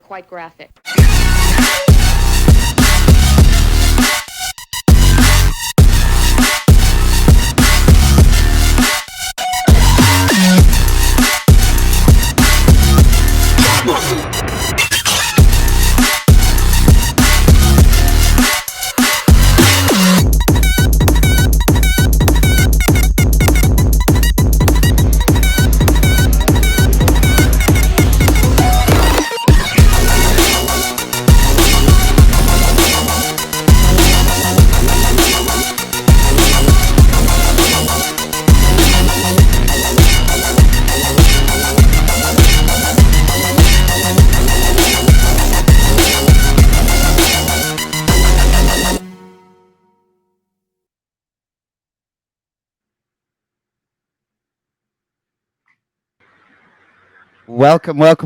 quite graphic.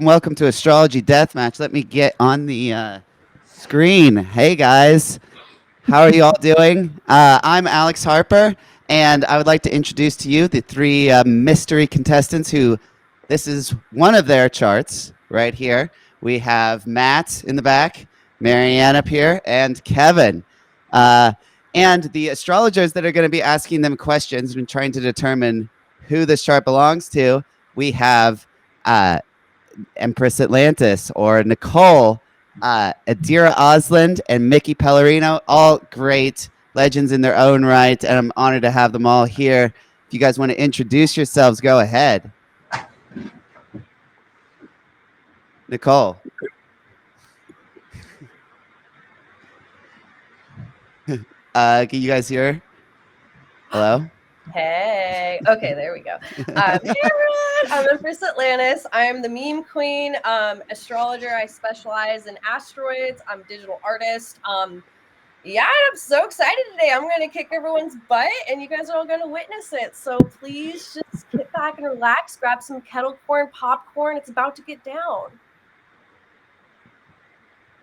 Welcome to Astrology Deathmatch. Let me get on the screen. Hey guys, how are you all doing? I'm Alex Harper, and I would like to introduce to you the three mystery contestants who this is one of their charts right here. We have Matt in the back, Marianne up here, and Kevin. And the astrologers that are going to be asking them questions and trying to determine who this chart belongs to, we have Empress Atlantis, or Nicole, Adira Osland, and Micki Pellerano, all great legends in their own right, and I'm honored to have them all here. If you guys want to introduce yourselves, go ahead. Nicole. Can you guys hear? Hello? Hey. Okay, there we go. Hey everyone, I'm Empress Atlantis. I'm the meme queen, astrologer. I specialize in asteroids. I'm a digital artist. Yeah, I'm so excited today. I'm going to kick everyone's butt, and you guys are all going to witness it. So please just sit back and relax, grab some kettle corn, popcorn. It's about to get down.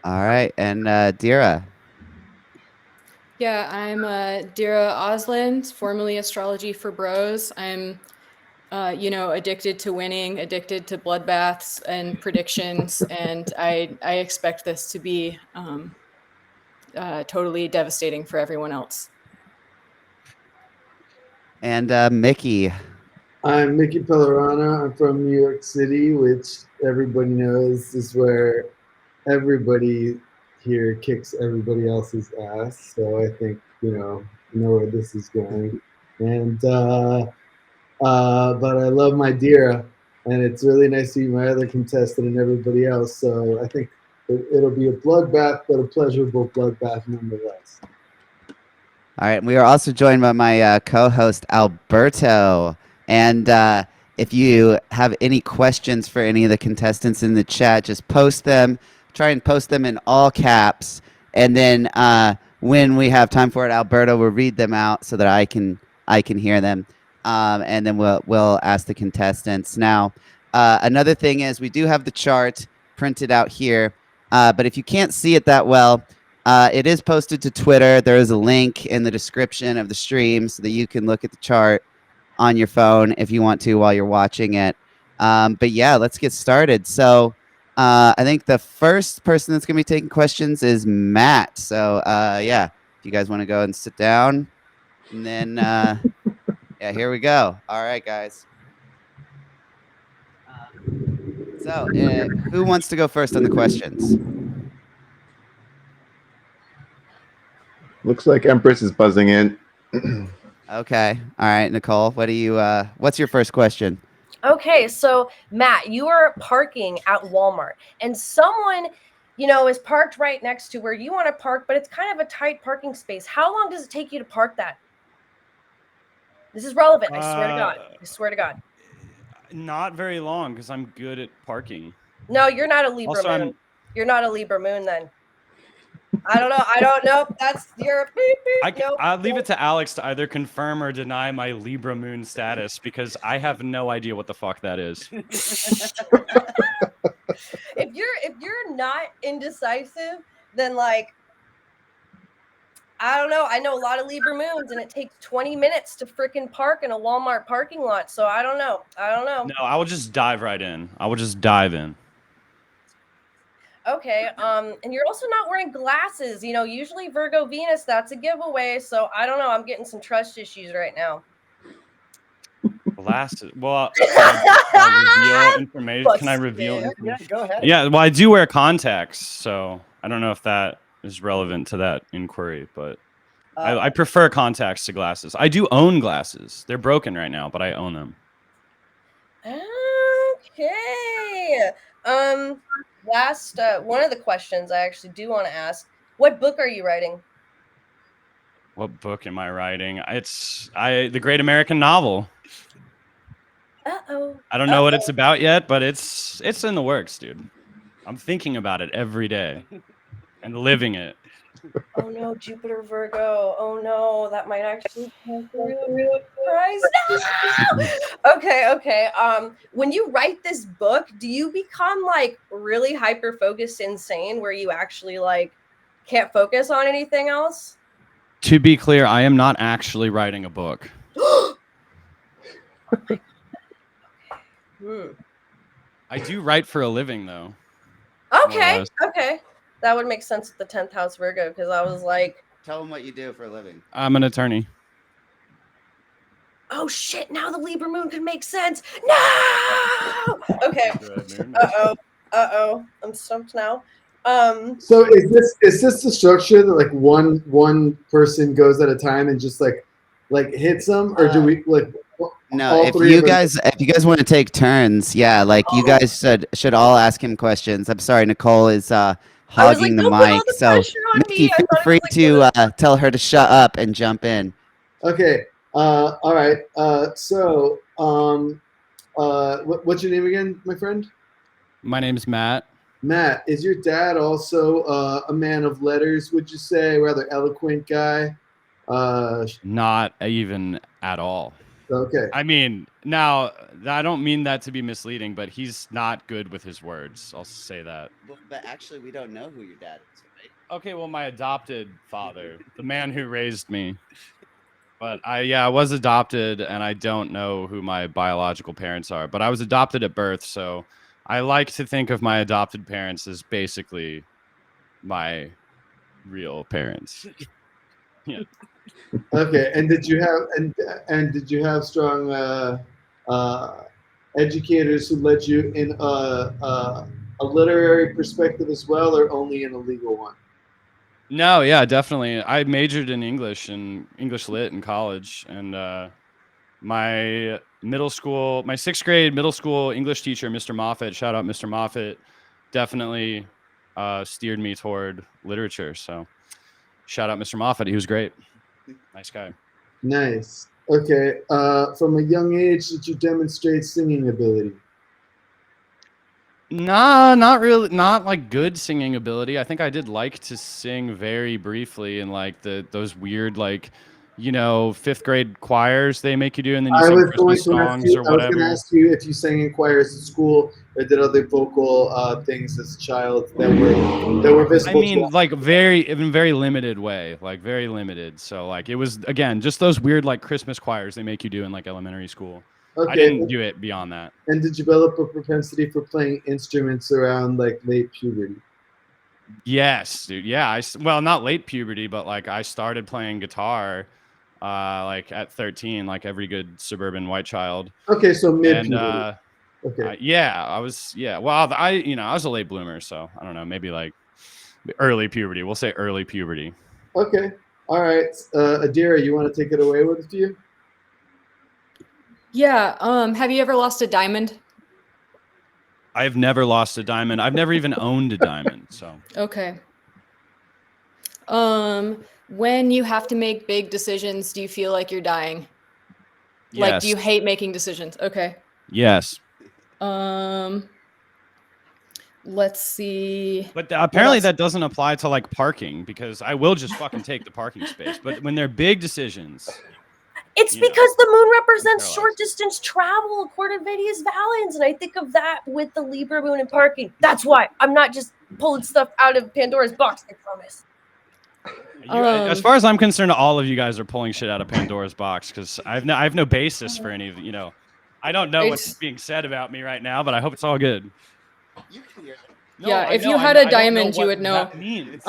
All right, and Dira. Yeah, I'm Adira Osland, formerly Astrology for Bros. I'm, addicted to winning, addicted to bloodbaths and predictions, and I expect this to be totally devastating for everyone else. And Micki. I'm Micki Pellerano. I'm from New York City, which everybody knows is where everybody here kicks everybody else's ass. So I think you know where this is going. And but I love my Dira, and it's really nice to meet my other contestant and everybody else. So I think it'll be a bloodbath, but a pleasurable bloodbath nonetheless. All right, and we are also joined by my co-host Alberto. And if you have any questions for any of the contestants in the chat, just post them. Try and post them in all caps, and then when we have time for it, Alberto will read them out so that I can hear them, and then we'll ask the contestants. Now, another thing is we do have the chart printed out here, but if you can't see it that well, it is posted to Twitter. There is a link in the description of the stream so that you can look at the chart on your phone if you want to while you're watching it. But yeah, let's get started. So I think the first person that's going to be taking questions is Matt. So yeah, if you guys want to go and sit down, and then yeah, here we go. All right, guys. So who wants to go first on the questions? Looks like Empress is buzzing in. Okay. All right, Nicole, what do you what's your first question? Okay, so Matt, you are parking at Walmart, and someone, is parked right next to where you want to park, but it's kind of a tight parking space. How long does it take you to park that? This is relevant. I swear to God. I swear to God. Not very long, because I'm good at parking. No, you're not a Libra moon. You're not a Libra moon then. I don't know. I don't know. That's your beep, beep. Nope. I'll leave it to Alex to either confirm or deny my Libra moon status, because I have no idea what the fuck that is. If you're not indecisive, then like I don't know. I know a lot of Libra moons, and it takes 20 minutes to freaking park in a Walmart parking lot. So I don't know. No, I will just dive right in. I will just dive in. Okay. And you're also not wearing glasses. You know, usually Virgo Venus, that's a giveaway. So I don't know. I'm getting some trust issues right now. Glasses. Well, can I reveal information? Can I reveal Busted. information? Yeah, go ahead. Yeah, well, I do wear contacts, so I don't know if that is relevant to that inquiry, but I prefer contacts to glasses. I do own glasses. They're broken right now, but I own them. Okay. Last one of the questions I actually do want to ask: what book are you writing? What book am I writing? It's the Great American Novel. Uh-oh. I don't know what it's about yet, but it's in the works, dude. I'm thinking about it every day and living it. Oh no, Jupiter Virgo. Oh no, that might actually come through. Surprise. No! Okay. When you write this book, do you become like really hyper focused, insane, where you actually like can't focus on anything else? To be clear, I am not actually writing a book. I do write for a living, though. Okay. That would make sense with the 10th house Virgo, because I was like, Tell them what you do for a living. I'm an attorney. oh shit, now the Libra moon can make sense. No! Okay. Uh-oh. I'm stumped now. So is this the structure that like one person goes at a time and just like hits them, or do we like No, all if three you of us? guys want to take turns, yeah, like you guys should all ask him questions. I'm sorry, Nicole is hogging the don't put all mic, the so pressure on Micki, me. I feel thought it free was like to tell her to shut up and jump in. Okay. All right. What's your name again, my friend? My name's Matt. Matt, is your dad also a man of letters, would you say? Rather eloquent guy? Not even at all. Okay. I mean, now, I don't mean that to be misleading, but he's not good with his words. I'll say that. But actually, we don't know who your dad is, right? Okay, well, my adopted father, the man who raised me. But I was adopted, and I don't know who my biological parents are. But I was adopted at birth, so I like to think of my adopted parents as basically my real parents. Yeah. Okay. And did you have strong educators who led you in a literary perspective as well, or only in a legal one? No, yeah, definitely. I majored in English and English lit in college, and my sixth grade middle school English teacher, Mr. Moffat, shout out Mr. Moffat, definitely steered me toward literature. So shout out Mr. Moffat. He was great. Nice guy. Nice. Okay. From a young age, did you demonstrate singing ability? Nah, not really. Not like good singing ability. I think I did like to sing very briefly in like those weird like, fifth grade choirs they make you do, and then you sing Christmas songs or I was going to whatever. ask you if you sang in choirs at school or did other vocal things as a child that were visible. I mean, like in a very limited way, like very limited. So like it was again just those weird like Christmas choirs they make you do in like elementary school. Okay. I didn't do it beyond that. And did you develop a propensity for playing instruments around like late puberty? Yes, dude. Yeah, well, not late puberty, but like I started playing guitar like at 13, like every good suburban white child. Okay, so mid puberty. Okay. Well, I was a late bloomer, so I don't know, maybe like early puberty. We'll say early puberty. Okay. All right. Adira, you want to take it away with a few? Yeah. Have you ever lost a diamond? I've never lost a diamond. I've never even owned a diamond. So. Okay. When you have to make big decisions, do you feel like you're dying? Yes. Like, do you hate making decisions? Okay. Yes. Let's see. But apparently that doesn't apply to like parking, because I will just fucking take the parking space. But when they're big decisions. It's because the moon represents short distance travel, according to Vedia's Valens. And I think of that with the Libra moon and parking. That's why I'm not just pulling stuff out of Pandora's box, I promise. As far as I'm concerned, all of you guys are pulling shit out of Pandora's box, because I have no basis for any of I don't know what's being said about me right now, but I hope it's all good. You can hear No, Yeah, I if know, you had I a don't know diamond, you what would know. that means.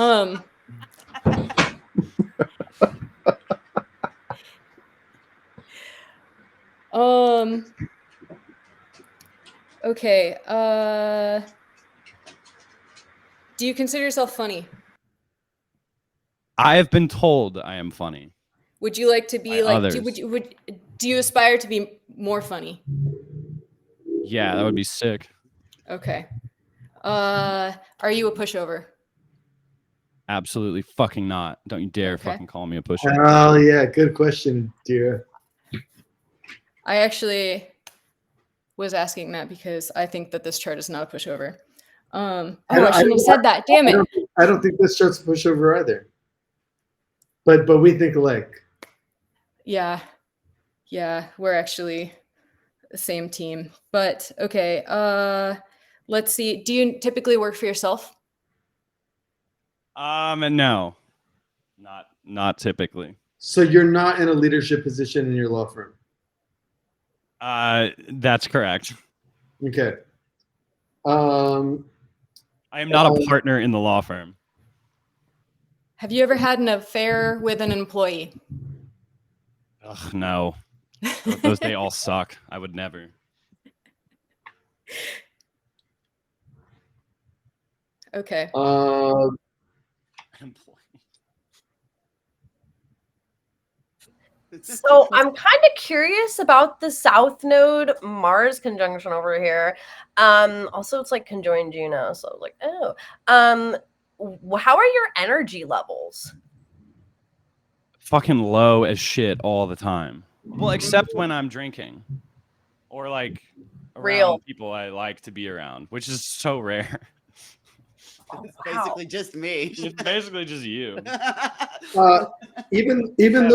Okay. Do you consider yourself funny? I have been told I am funny. Would you like to By be like? others. Do you aspire to be more funny? Yeah, that would be sick. Okay. Are you a pushover? Absolutely fucking not. Don't you dare Okay. fucking call me a pushover. Oh yeah, good question, dear. I actually was asking that because I think that this chart is not a pushover. I shouldn't have said that. Damn it. I don't think this chart's a pushover either. But we think alike. Yeah. Yeah, we're actually the same team. But okay, let's see. Do you typically work for yourself? And no. Not typically. So you're not in a leadership position in your law firm. That's correct. Okay. I am not a partner in the law firm. Have you ever had an affair with an employee? Ugh, no. They all suck. I would never. Okay. So I'm kind of curious about the South Node Mars conjunction over here. Also, it's like conjoined Juno, so I was like, oh. How are your energy levels? Fucking low as shit all the time. Well, except when I'm drinking, or like around Real. people I like to be around, which is so rare. It's basically just me. It's basically just you. Even Kevin.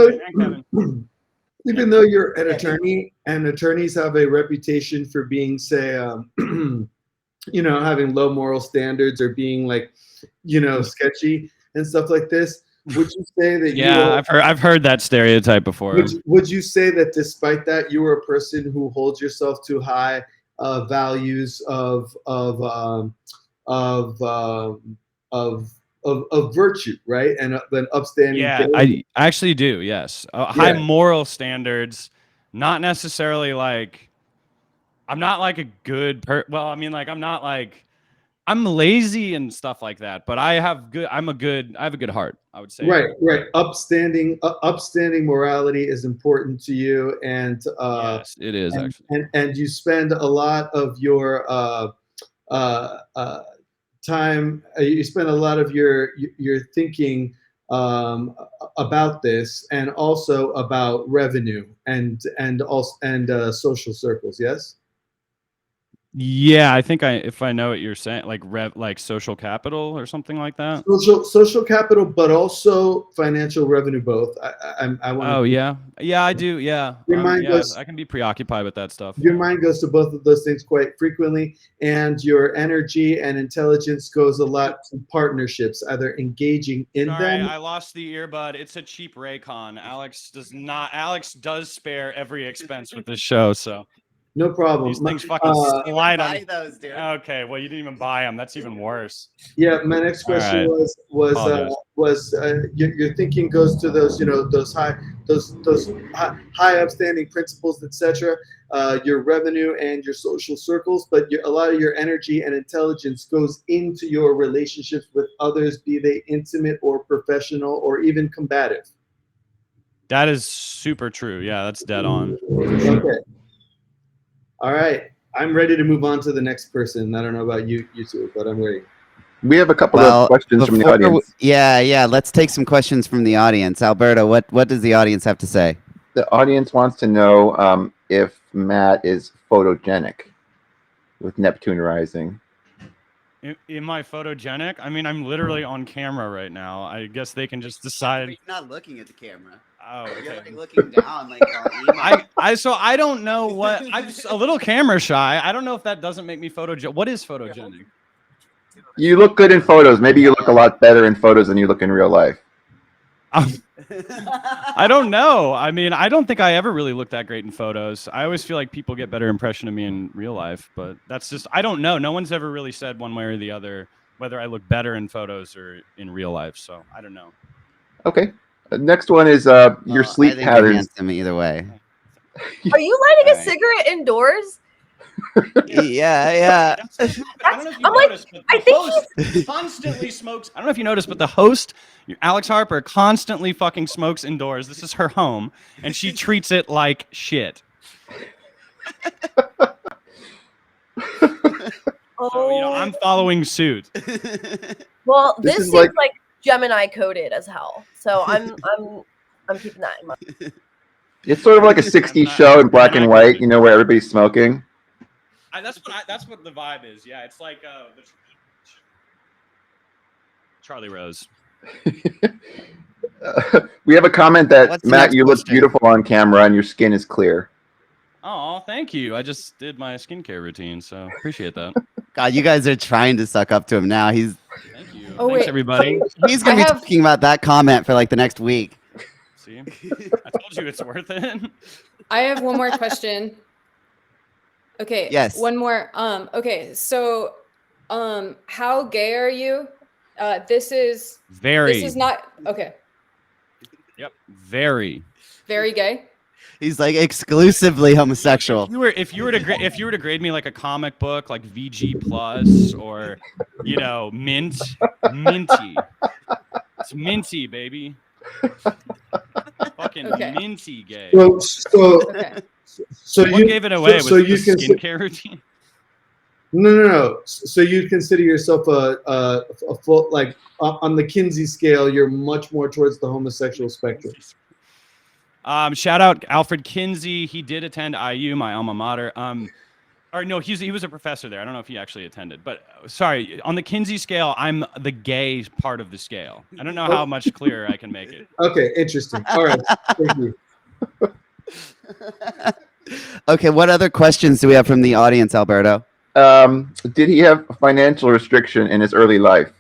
though you're an attorney and attorneys have a reputation for being, say, having low moral standards or being like, sketchy and stuff like this, would you say that I've heard that stereotype before. Would you say that despite that you are a person who holds yourself to high values of virtue, right? And an upstanding. Yeah, I actually do. Yes, high moral standards. Not necessarily like I'm not like a good Well, I mean, like I'm not like I'm lazy and stuff like that, but I have a good heart, I would say. Right. Upstanding morality is important to you, and yes, it is actually. And you spend a lot of your time. You spend a lot of your thinking about this, and also about revenue and social circles. Yes. Yeah, I think if I know what you're saying, like social capital or something like that. Social capital, but also financial revenue, both. I want. Oh yeah, I do. Yeah, your mind goes. I can be preoccupied with that stuff. Your mind goes to both of those things quite frequently, and your energy and intelligence goes a lot to partnerships, either engaging in Sorry, them. I lost the earbud. It's a cheap Raycon. Alex does spare every expense with this show, so. No problem. These things fucking slide on those, dude. Okay, well, you didn't even buy them. That's even worse. Yeah, my next question was your thinking goes to those those high upstanding principles, etc. Your revenue and your social circles, but a lot of your energy and intelligence goes into your relationships with others, be they intimate or professional or even combative. That is super true. Yeah, that's dead on. For sure. Okay. All right, I'm ready to move on to the next person. I don't know about you two, but I'm ready. We have a couple of questions from the audience. Yeah. Let's take some questions from the audience. Alberto, what does the audience have to say? The audience wants to know if Matt is photogenic with Neptune rising. Am I photogenic? I mean, I'm literally on camera right now. I guess they can just decide. You're not looking at the camera. Oh, okay. You're like looking down, like I don't know what. I'm just a little camera shy. I don't know if that doesn't make me photogenic. What is photogenic? You look good in photos. Maybe you look a lot better in photos than you look in real life. I don't know. I mean, I don't think I ever really look that great in photos. I always feel like people get better impression of me in real life, but that's just, I don't know. No one's ever really said one way or the other whether I look better in photos or in real life. So I don't know. Okay. Next one is your Well, sleep I think you're patterns. handsome either way. Are you lighting All a right. cigarette indoors? Yeah. I don't know if you I'm like, noticed, but I the think host constantly smokes. I don't know if you noticed, but the host, Alex Harper, constantly fucking smokes indoors. This is her home, and she treats it like shit. So, you know, I'm following suit. Well, This this is seems like Gemini coded as hell. So I'm keeping that in mind. It's sort of like a 60s show in black and white, you know, where everybody's smoking. That's what the vibe is. Yeah, it's like the Charlie Rose. We have a comment that What's the Matt, next you look question? beautiful on camera and your skin is clear. Oh, thank you. I just did my skincare routine, so appreciate that. God, you guys are trying to suck up to him now. Thank you. Oh, Thanks, wait. everybody. He's gonna I be have- talking about that comment for like the next week. See, I told you it's worth it. I have one more question. Okay. Yes. One more. Okay. So, how gay are you? This is Very. not okay. Yep. Very. Very gay. He's like exclusively homosexual. If you were to grade me like a comic book, like VG plus or you know minty. It's minty, baby. Fucking Okay. minty gay. Okay. So What you gave it away? So was you the can skincare routine? no. So you consider yourself a full, like on the Kinsey scale, you're much more towards the homosexual spectrum. Shout out Alfred Kinsey. He did attend IU, my alma mater. Or no, he was a professor there. I don't know if he actually attended, but sorry, on the Kinsey scale, I'm the gay part of the scale. I don't know how much clearer I can make it. Okay, interesting. All right, thank you. Okay, what other questions do we have from the audience, Alberto? Did he have a financial restriction in his early life?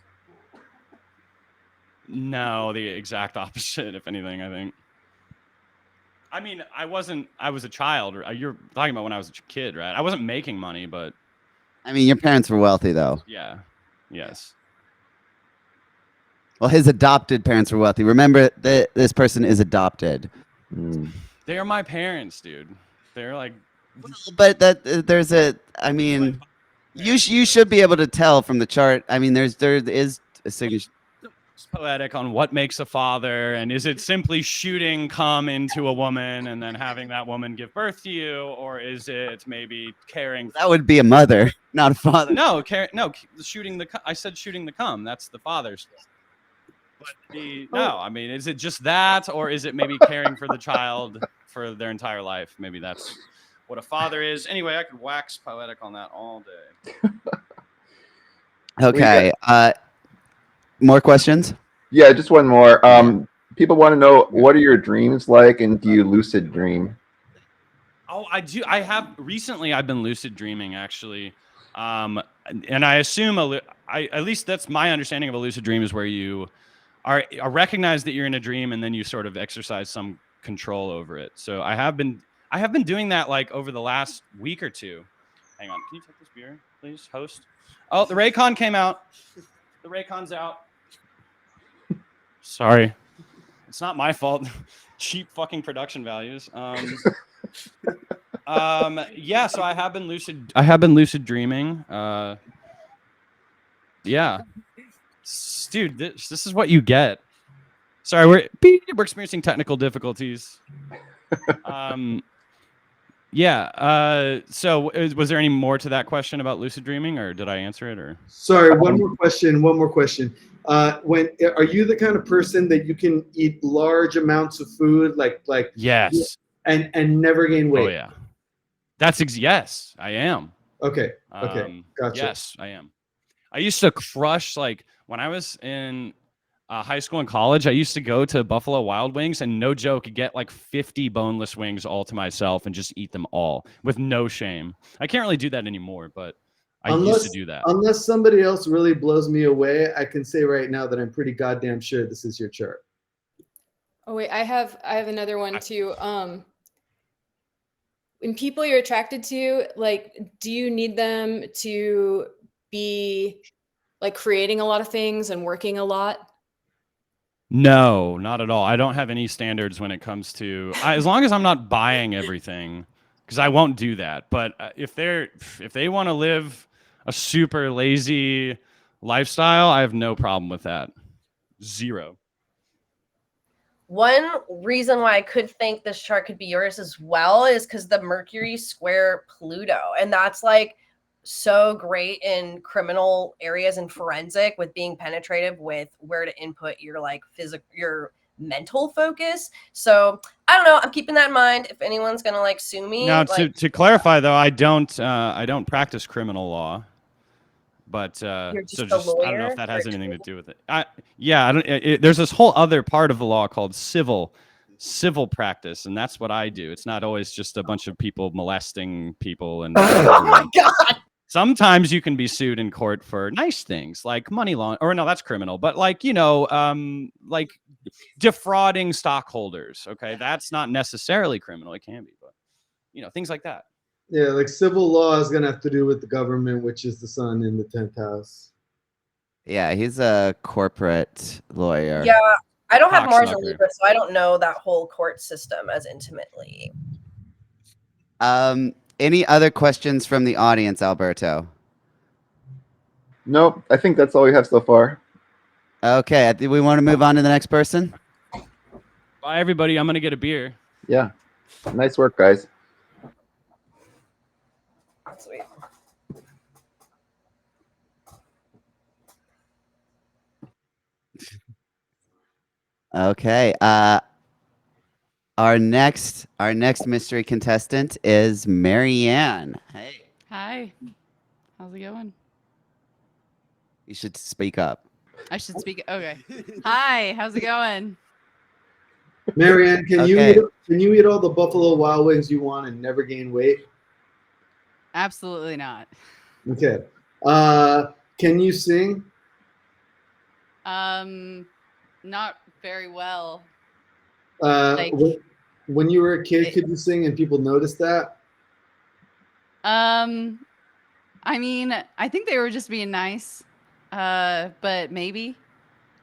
No, the exact opposite, if anything, I think. I mean, I was a child. You're talking about when I was a kid, right? I wasn't making money, but I mean, your parents were wealthy, though. yeah. Yes. Well, his adopted parents were wealthy. Remember that this person is adopted. They are my parents, dude. They're like, But there's a. I mean, you should be able to tell from the chart. I mean, there is a signature. it's poetic on what makes a father, and is it simply shooting cum into a woman and then having that woman give birth to you, or is it maybe caring? That would be a mother, not a father. No, shooting the. I said shooting the cum. That's the father's. But no, I mean, is it just that, or is it maybe caring for the child for their entire life? Maybe that's what a father is. Anyway, I could wax poetic on that all day. Okay. More questions? Yeah, just one more. People want to know, what are your dreams like, and do you lucid dream? Oh, I do. Recently I've been lucid dreaming, actually. And I assume at least that's my understanding of a lucid dream, is where you are recognize that you're in a dream and then you sort of exercise some control over it. So I have been doing that like over the last week or two. Hang on, can you take this beer, please, host? Oh, the Raycon came out. The Raycon's out. Sorry, it's not my fault. Cheap fucking production values. Yeah, so I have been lucid dreaming. Yeah. Dude, this is what you get. Sorry, we're experiencing technical difficulties. Yeah. So was there any more to that question about lucid dreaming, or did I answer it? Or Sorry, one more question. When are you the kind of person that you can eat large amounts of food, like yes, and never gain weight? Oh yeah, yes, I am. Okay. Gotcha. Yes, I am. I used to crush, like when I was in high school and college, I used to go to Buffalo Wild Wings and, no joke, get like 50 boneless wings all to myself and just eat them all with no shame. I can't really do that anymore, but I used to do that. Unless somebody else really blows me away, I can say right now that I'm pretty goddamn sure this is your chart. Oh wait, I have another one too. When people you're attracted to, like, do you need them to be like creating a lot of things and working a lot? No, not at all. I don't have any standards when it comes to as long as I'm not buying everything, because I won't do that. But if they want to live a super lazy lifestyle, I have no problem with that. Zero. One reason why I could think this chart could be yours as well is because the Mercury square Pluto, and that's like so great in criminal areas and forensic with being penetrative with where to input your like physical, your mental focus. So I don't know. I'm keeping that in mind. If anyone's gonna like sue me, Now, like to clarify though, I don't practice criminal law. But you're so just a just I don't know if lawyer. that has anything to do with it. Yeah, I don't. There's this whole other part of the law called civil practice, and that's what I do. It's not always just a bunch of people molesting people and Oh my god. sometimes you can be sued in court for nice things like money laundering, or no, that's criminal. But like like defrauding stockholders. Okay, that's not necessarily criminal. It can be, but things like that. Yeah, like civil law is gonna have to do with the government, which is the sun in the 10th house. Yeah, he's a corporate lawyer. Yeah, I don't have Mars in Cocksucker. Libra, so I don't know that whole court system as intimately. Any other questions from the audience, Alberto? Nope. I think that's all we have so far. Okay, I think we want to move on to the next person. Bye, everybody. I'm gonna get a beer. Yeah. Nice work, guys. Sweet. Okay. Our next mystery contestant is Marianne. Hey. Hi. How's it going? You should speak up. I should speak. Okay. Hi. How's it going? Marianne, can Okay. you eat all the Buffalo Wild Wings you want and never gain weight? Absolutely not. Okay. Can you sing? Not very well. Like, when you were a kid, could you sing and people noticed that? I mean, I think they were just being nice. But maybe.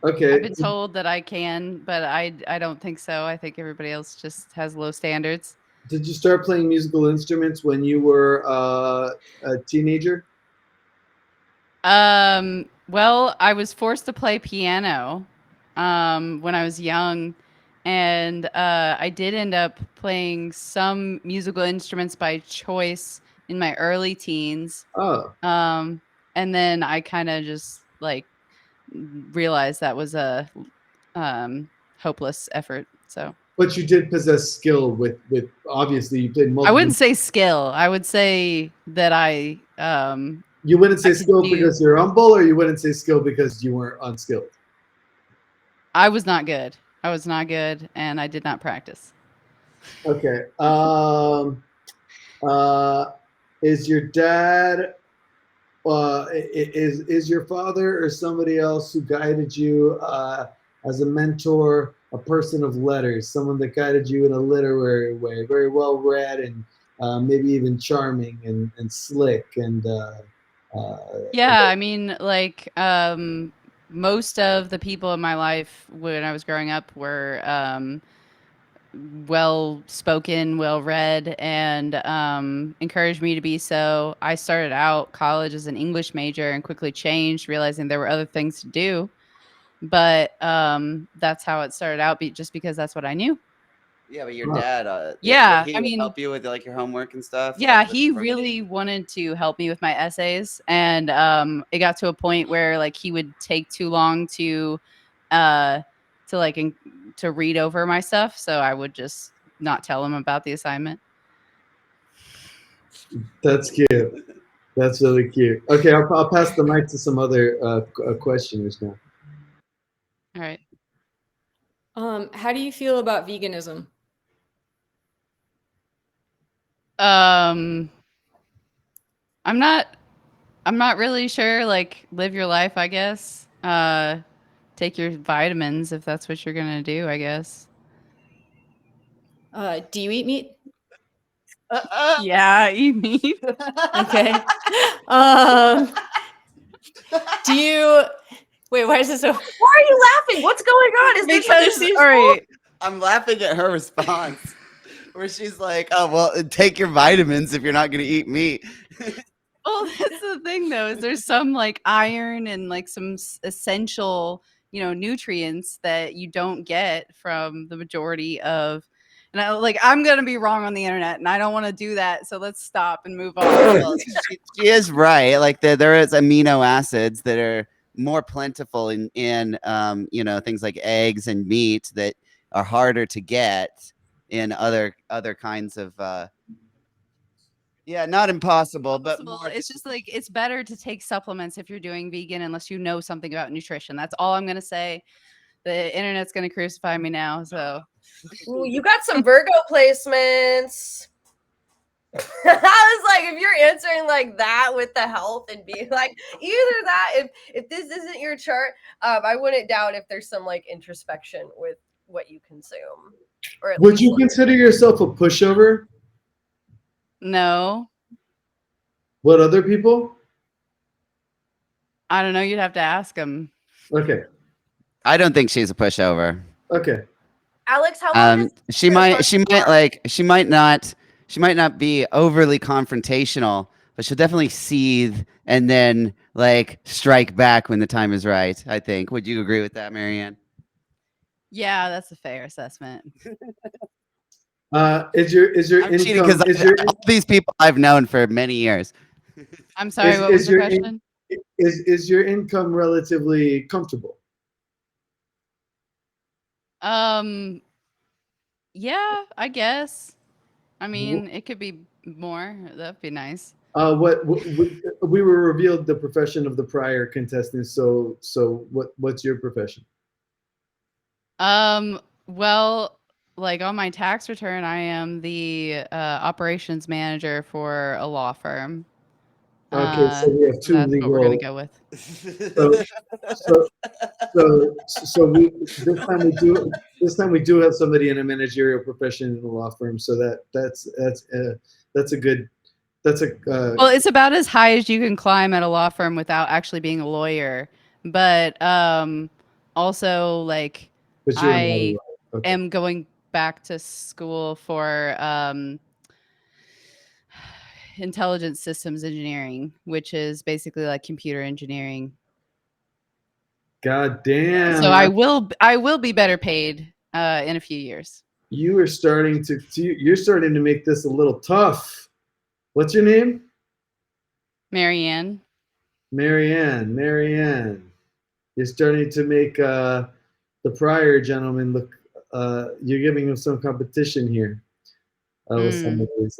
Okay. I've been told that I can, but I don't think so. I think everybody else just has low standards. Did you start playing musical instruments when you were a teenager? Well, I was forced to play piano when I was young, and I did end up playing some musical instruments by choice in my early teens. Oh. And then I kind of just like realized that was a hopeless effort. So. But you did possess skill with obviously you played multiple. I wouldn't say skill. I would say that I You wouldn't say skill because you're humble, or you wouldn't say skill because you weren't unskilled? I was not good. I was not good, and I did not practice. Okay. Is your dad is your father or somebody else who guided you as a mentor, a person of letters, someone that guided you in a literary way, very well read and maybe even charming and slick and yeah, I mean, like most of the people in my life when I was growing up were well spoken, well read, and encouraged me to be so. I started out college as an English major and quickly changed, realizing there were other things to do. But that's how it started out, just because that's what I knew. Yeah, but your dad, yeah, he would help you with like your homework and stuff. Yeah, like, he really wanted to help me with my essays, and it got to a point where like he would take too long to read over my stuff, so I would just not tell him about the assignment. That's cute. That's really cute. Okay, I'll pass the mic to some other questioners now. All right. How do you feel about veganism? I'm not really sure. Like, live your life, I guess. Take your vitamins if that's what you're gonna do, I guess. Do you eat meat? Yeah, eat meat. Okay. Do you wait? Why is this so? Why are you laughing? What's going on? Is this Because this all right. I'm laughing at her response, where she's like, "Oh well, take your vitamins if you're not going to eat meat." Well, that's the thing though, is there's some like iron and like some essential, nutrients that you don't get from the majority of. And I'm gonna be wrong on the internet, and I don't want to do that. So let's stop and move on. Well, she is right. Like there is amino acids that are more plentiful in things like eggs and meat that are harder to get in other kinds of not impossible, but more It's just like it's better to take supplements if you're doing vegan unless you know something about nutrition. That's all I'm gonna say. The internet's gonna crucify me now. So Ooh, you got some Virgo placements. I was like, if you're answering like that with the health and being like either that, if this isn't your chart, I wouldn't doubt if there's some like introspection with what you consume. Or at Would least, you like, consider yourself a pushover? no, What, other people? I don't know. You'd have to ask them. Okay. I don't think she's a pushover. Okay. Alex, how long is She might not be overly confrontational, but she'll definitely seethe and then like strike back when the time is right, I think. Would you agree with that, Marianne? Yeah, that's a fair assessment. Is your I'm cheating income because all these people I've known for many years. I'm sorry. What was your question? Is your income relatively comfortable? Yeah, I guess. I mean, it could be more. That'd be nice. What we were revealed the profession of the prior contestants. So what's your profession? Well, like on my tax return, I am the operations manager for a law firm. Okay, so we have two That's legal. what we're gonna go with. So we this time we do have somebody in a managerial profession in a law firm. So that's a good Well, it's about as high as you can climb at a law firm without actually being a lawyer. But also like but you're I okay. am going back to school for intelligence systems engineering, which is basically like computer engineering. God damn. So I will be better paid in a few years. You're starting to make this a little tough. What's your name? Marianne. Marianne. You're starting to make the prior gentleman look. You're giving him some competition here. With some of these.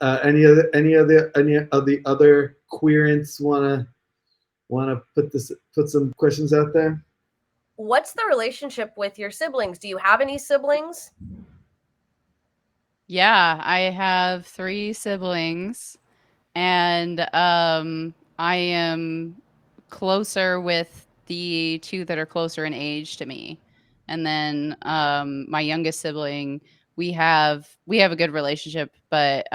Any of the other queerants wanna put some questions out there? what's the relationship with your siblings? Do you have any siblings? Yeah, I have 3 siblings, and I am closer with the 2 that are closer in age to me. And then my youngest sibling, we have a good relationship, but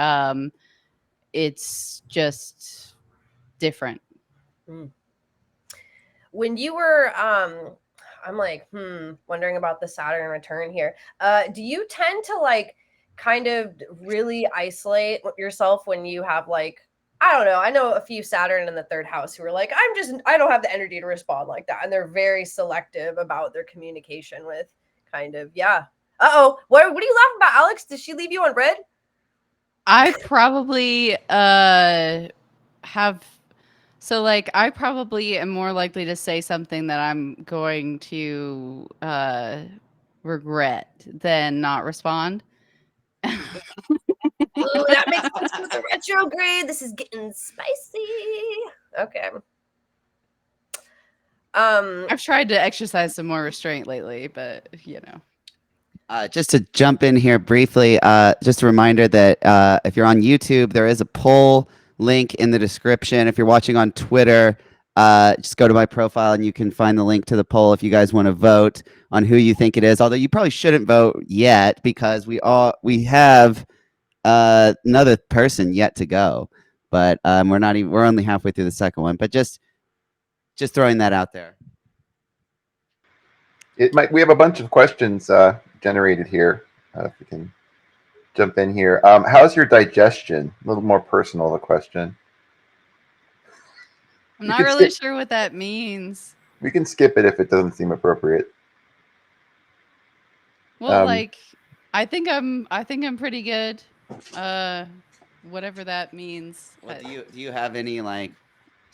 it's just different. When you were I'm like wondering about the Saturn return here. Do you tend to like kind of really isolate yourself when you have like, I don't know, I know a few Saturn in the 3rd house who are like, I don't have the energy to respond like that, and they're very selective about their communication with kind of what are you laughing about, Alex? Did she leave you on red? I probably have so like I probably am more likely to say something that I'm going to regret than not respond. Ooh, that makes sense with the retrograde. This is getting spicy. Okay. I've tried to exercise some more restraint lately, but Just to jump in here briefly, just a reminder that if you're on YouTube, there is a poll link in the description. If you're watching on Twitter, just go to my profile and you can find the link to the poll if you guys want to vote on who you think it is. Although you probably shouldn't vote yet because we have another person yet to go, but we're only halfway through the second one. But just throwing that out there. We have a bunch of questions generated here. If we can jump in here. How's your digestion? A little more personal, the question. I'm You not can really skip- sure what that means. We can skip it if it doesn't seem appropriate. Well, like, I think I'm pretty good. Whatever that means. What do you have any do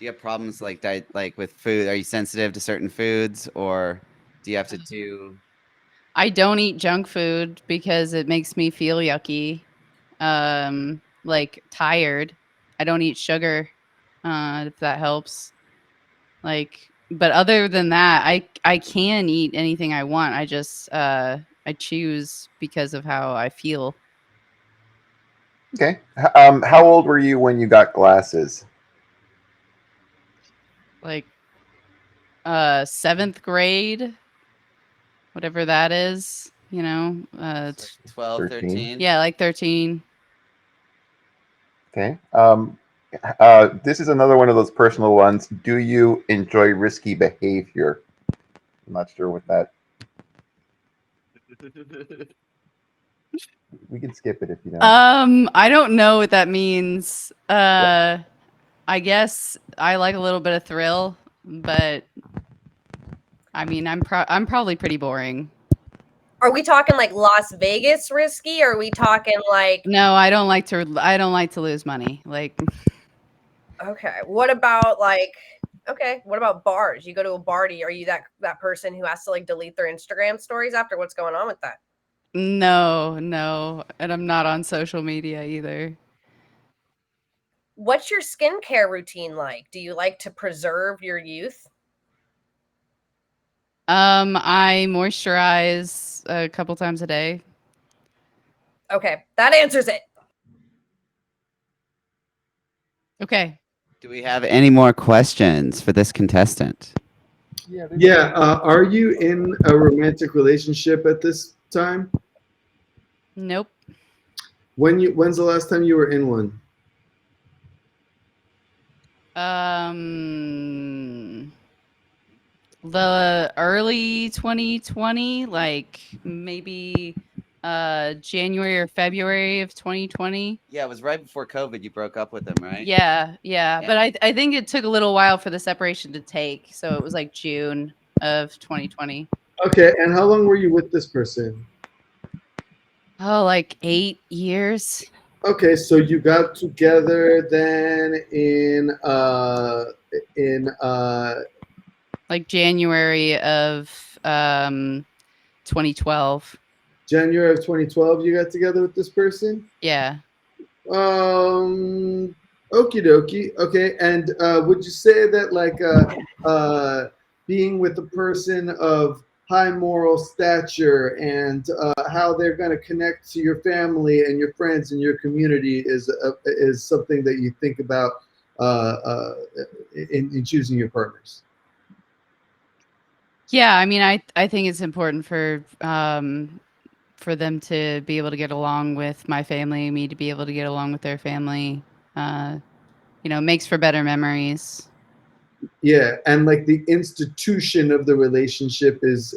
you have problems like with food? Are you sensitive to certain foods, or do you have to do? I don't eat junk food because it makes me feel yucky. Like tired. I don't eat sugar. If that helps. Like, but other than that, I can eat anything I want. I just I choose because of how I feel. Okay. How old were you when you got glasses? Like 7th grade, whatever that is, 12, 13? Yeah, like 13. Okay. This is another one of those personal ones. Do you enjoy risky behavior? I'm not sure what that. We can skip it if you don't. I don't know what that means. I guess I like a little bit of thrill, but I mean, I'm probably pretty boring. Are we talking like Las Vegas risky? Or are we talking like? No, I don't like to lose money. Like, Okay, what about like? Okay, what about bars? You go to a party. Are you that person who has to like delete their Instagram stories after? What's going on with that? no, and I'm not on social media either. What's your skincare routine like? Do you like to preserve your youth? I moisturize a couple times a day. Okay, that answers it. Okay. Do we have any more questions for this contestant? Yeah. Are you in a romantic relationship at this time? Nope. When's the last time you were in one? The early 2020, like maybe January or February of 2020. Yeah, it was right before COVID. You broke up with him, right? Yeah. But I think it took a little while for the separation to take, so it was like June of 2020. Okay, and how long were you with this person? Oh, like 8 years. Okay, so you got together then in Like January of 2012. January of 2012. You got together with this person. Yeah. Okie dokie. Okay, and would you say that being with a person of high moral stature and how they're going to connect to your family and your friends and your community is something that you think about in choosing your partners? Yeah, I mean, I think it's important for them to be able to get along with my family, me to be able to get along with their family. Makes for better memories. Yeah, and like the institution of the relationship is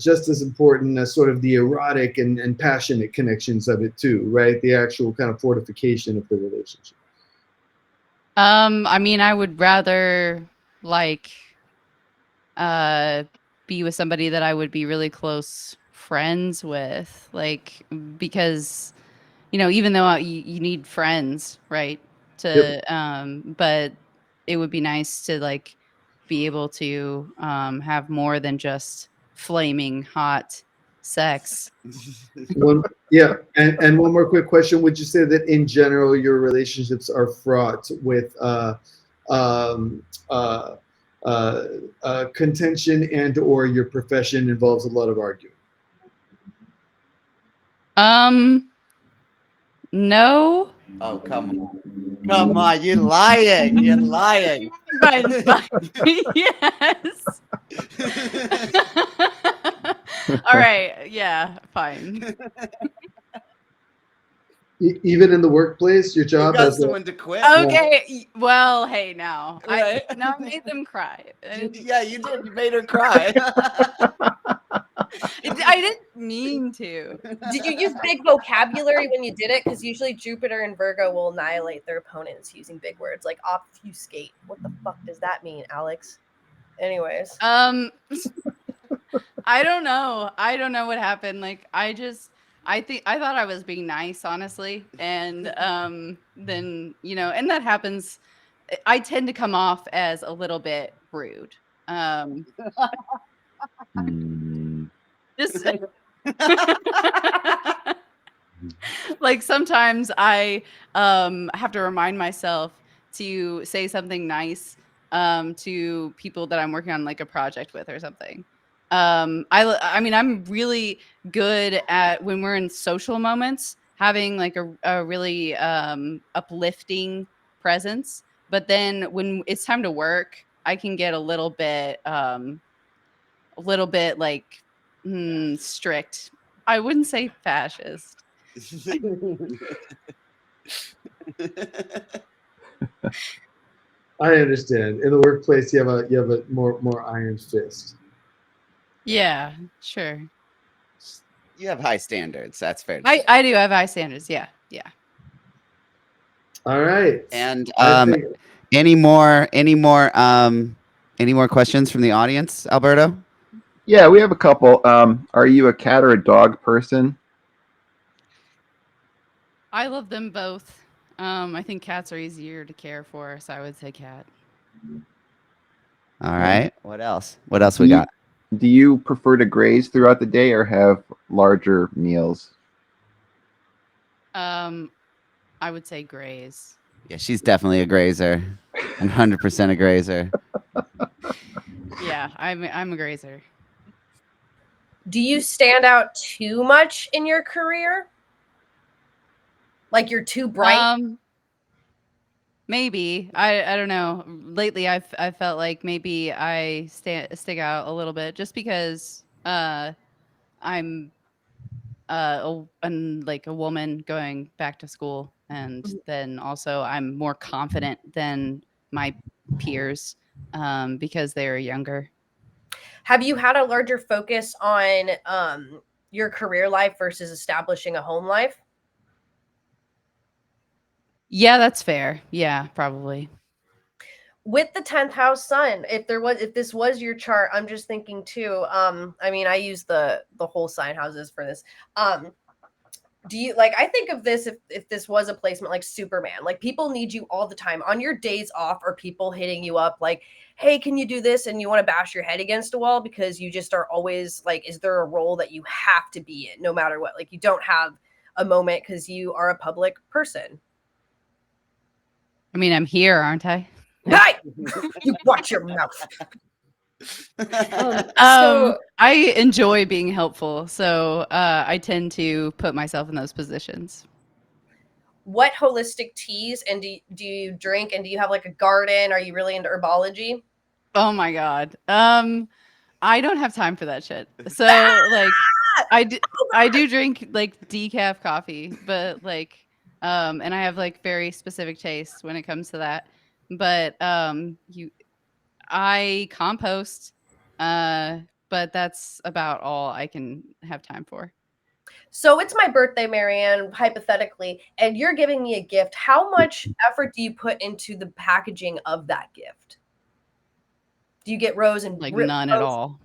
just as important as sort of the erotic and passionate connections of it too, right? The actual kind of fortification of the relationship. I mean, I would rather like be with somebody that I would be really close friends with, like, because even though you need friends, right? But it would be nice to like be able to have more than just flaming hot sex. And one more quick question: would you say that in general your relationships are fraught with contention and/or your profession involves a lot of arguing? No, Oh, come on. Come on, you're lying. You're lying. Fine, fine. Yes. All right. Yeah, fine. Even in the workplace, your You job got as a someone to quit. Okay. Well, hey, now Right. I made them cry. Yeah, you did. You made her cry. I didn't mean to. Did you use big vocabulary when you did it? Because usually Jupiter and Virgo will annihilate their opponents using big words like obfuscate. What the fuck does that mean, Alex? Anyways. I don't know. I don't know what happened. Like I thought I was being nice, honestly. And then, and that happens. I tend to come off as a little bit rude. Just like sometimes I have to remind myself to say something nice to people that I'm working on like a project with or something. I mean I'm really good at when we're in social moments having like a really uplifting presence, but then when it's time to work I can get a little bit like strict. I wouldn't say fascist. I understand. In the workplace, you have a more iron fist. Yeah, sure. You have high standards. That's fair. I do have high standards. Yeah, yeah. All right. And I think any more questions from the audience, Alberto? Yeah, we have a couple. Are you a cat or a dog person? I love them both. I think cats are easier to care for, so I would say cat. All right. What else? What else we got? Do you prefer to graze throughout the day or have larger meals? I would say graze. Yeah, she's definitely a grazer. 100% a grazer. Yeah, I'm a grazer. Do you stand out too much in your career? Like you're too bright? Maybe. I don't know. Lately I've felt like maybe I stick out a little bit just because I'm like a woman going back to school, and then also I'm more confident than my peers because they are younger. Have you had a larger focus on your career life versus establishing a home life? Yeah, that's fair. Yeah, probably. With the 10th house sun, if this was your chart, I'm just thinking too. I mean, I use the whole sign houses for this. Do you like, I think of this if this was a placement like Superman, like people need you all the time on your days off, or people hitting you up like, hey, can you do this? And you want to bash your head against a wall because you just are always like, is there a role that you have to be in no matter what? Like you don't have a moment because you are a public person. I mean, I'm here, aren't I? Hey, you watch your mouth. So I enjoy being helpful, so I tend to put myself in those positions. What holistic teas and do you drink, and do you have like a garden? Are you really into herbology? Oh my god. I don't have time for that shit. So like I do drink like decaf coffee, but like and I have like very specific tastes when it comes to that. But I compost, but that's about all I can have time for. So it's my birthday, Marianne, hypothetically, and you're giving me a gift. How much effort do you put into the packaging of that gift? Do you get rose and Like none at all.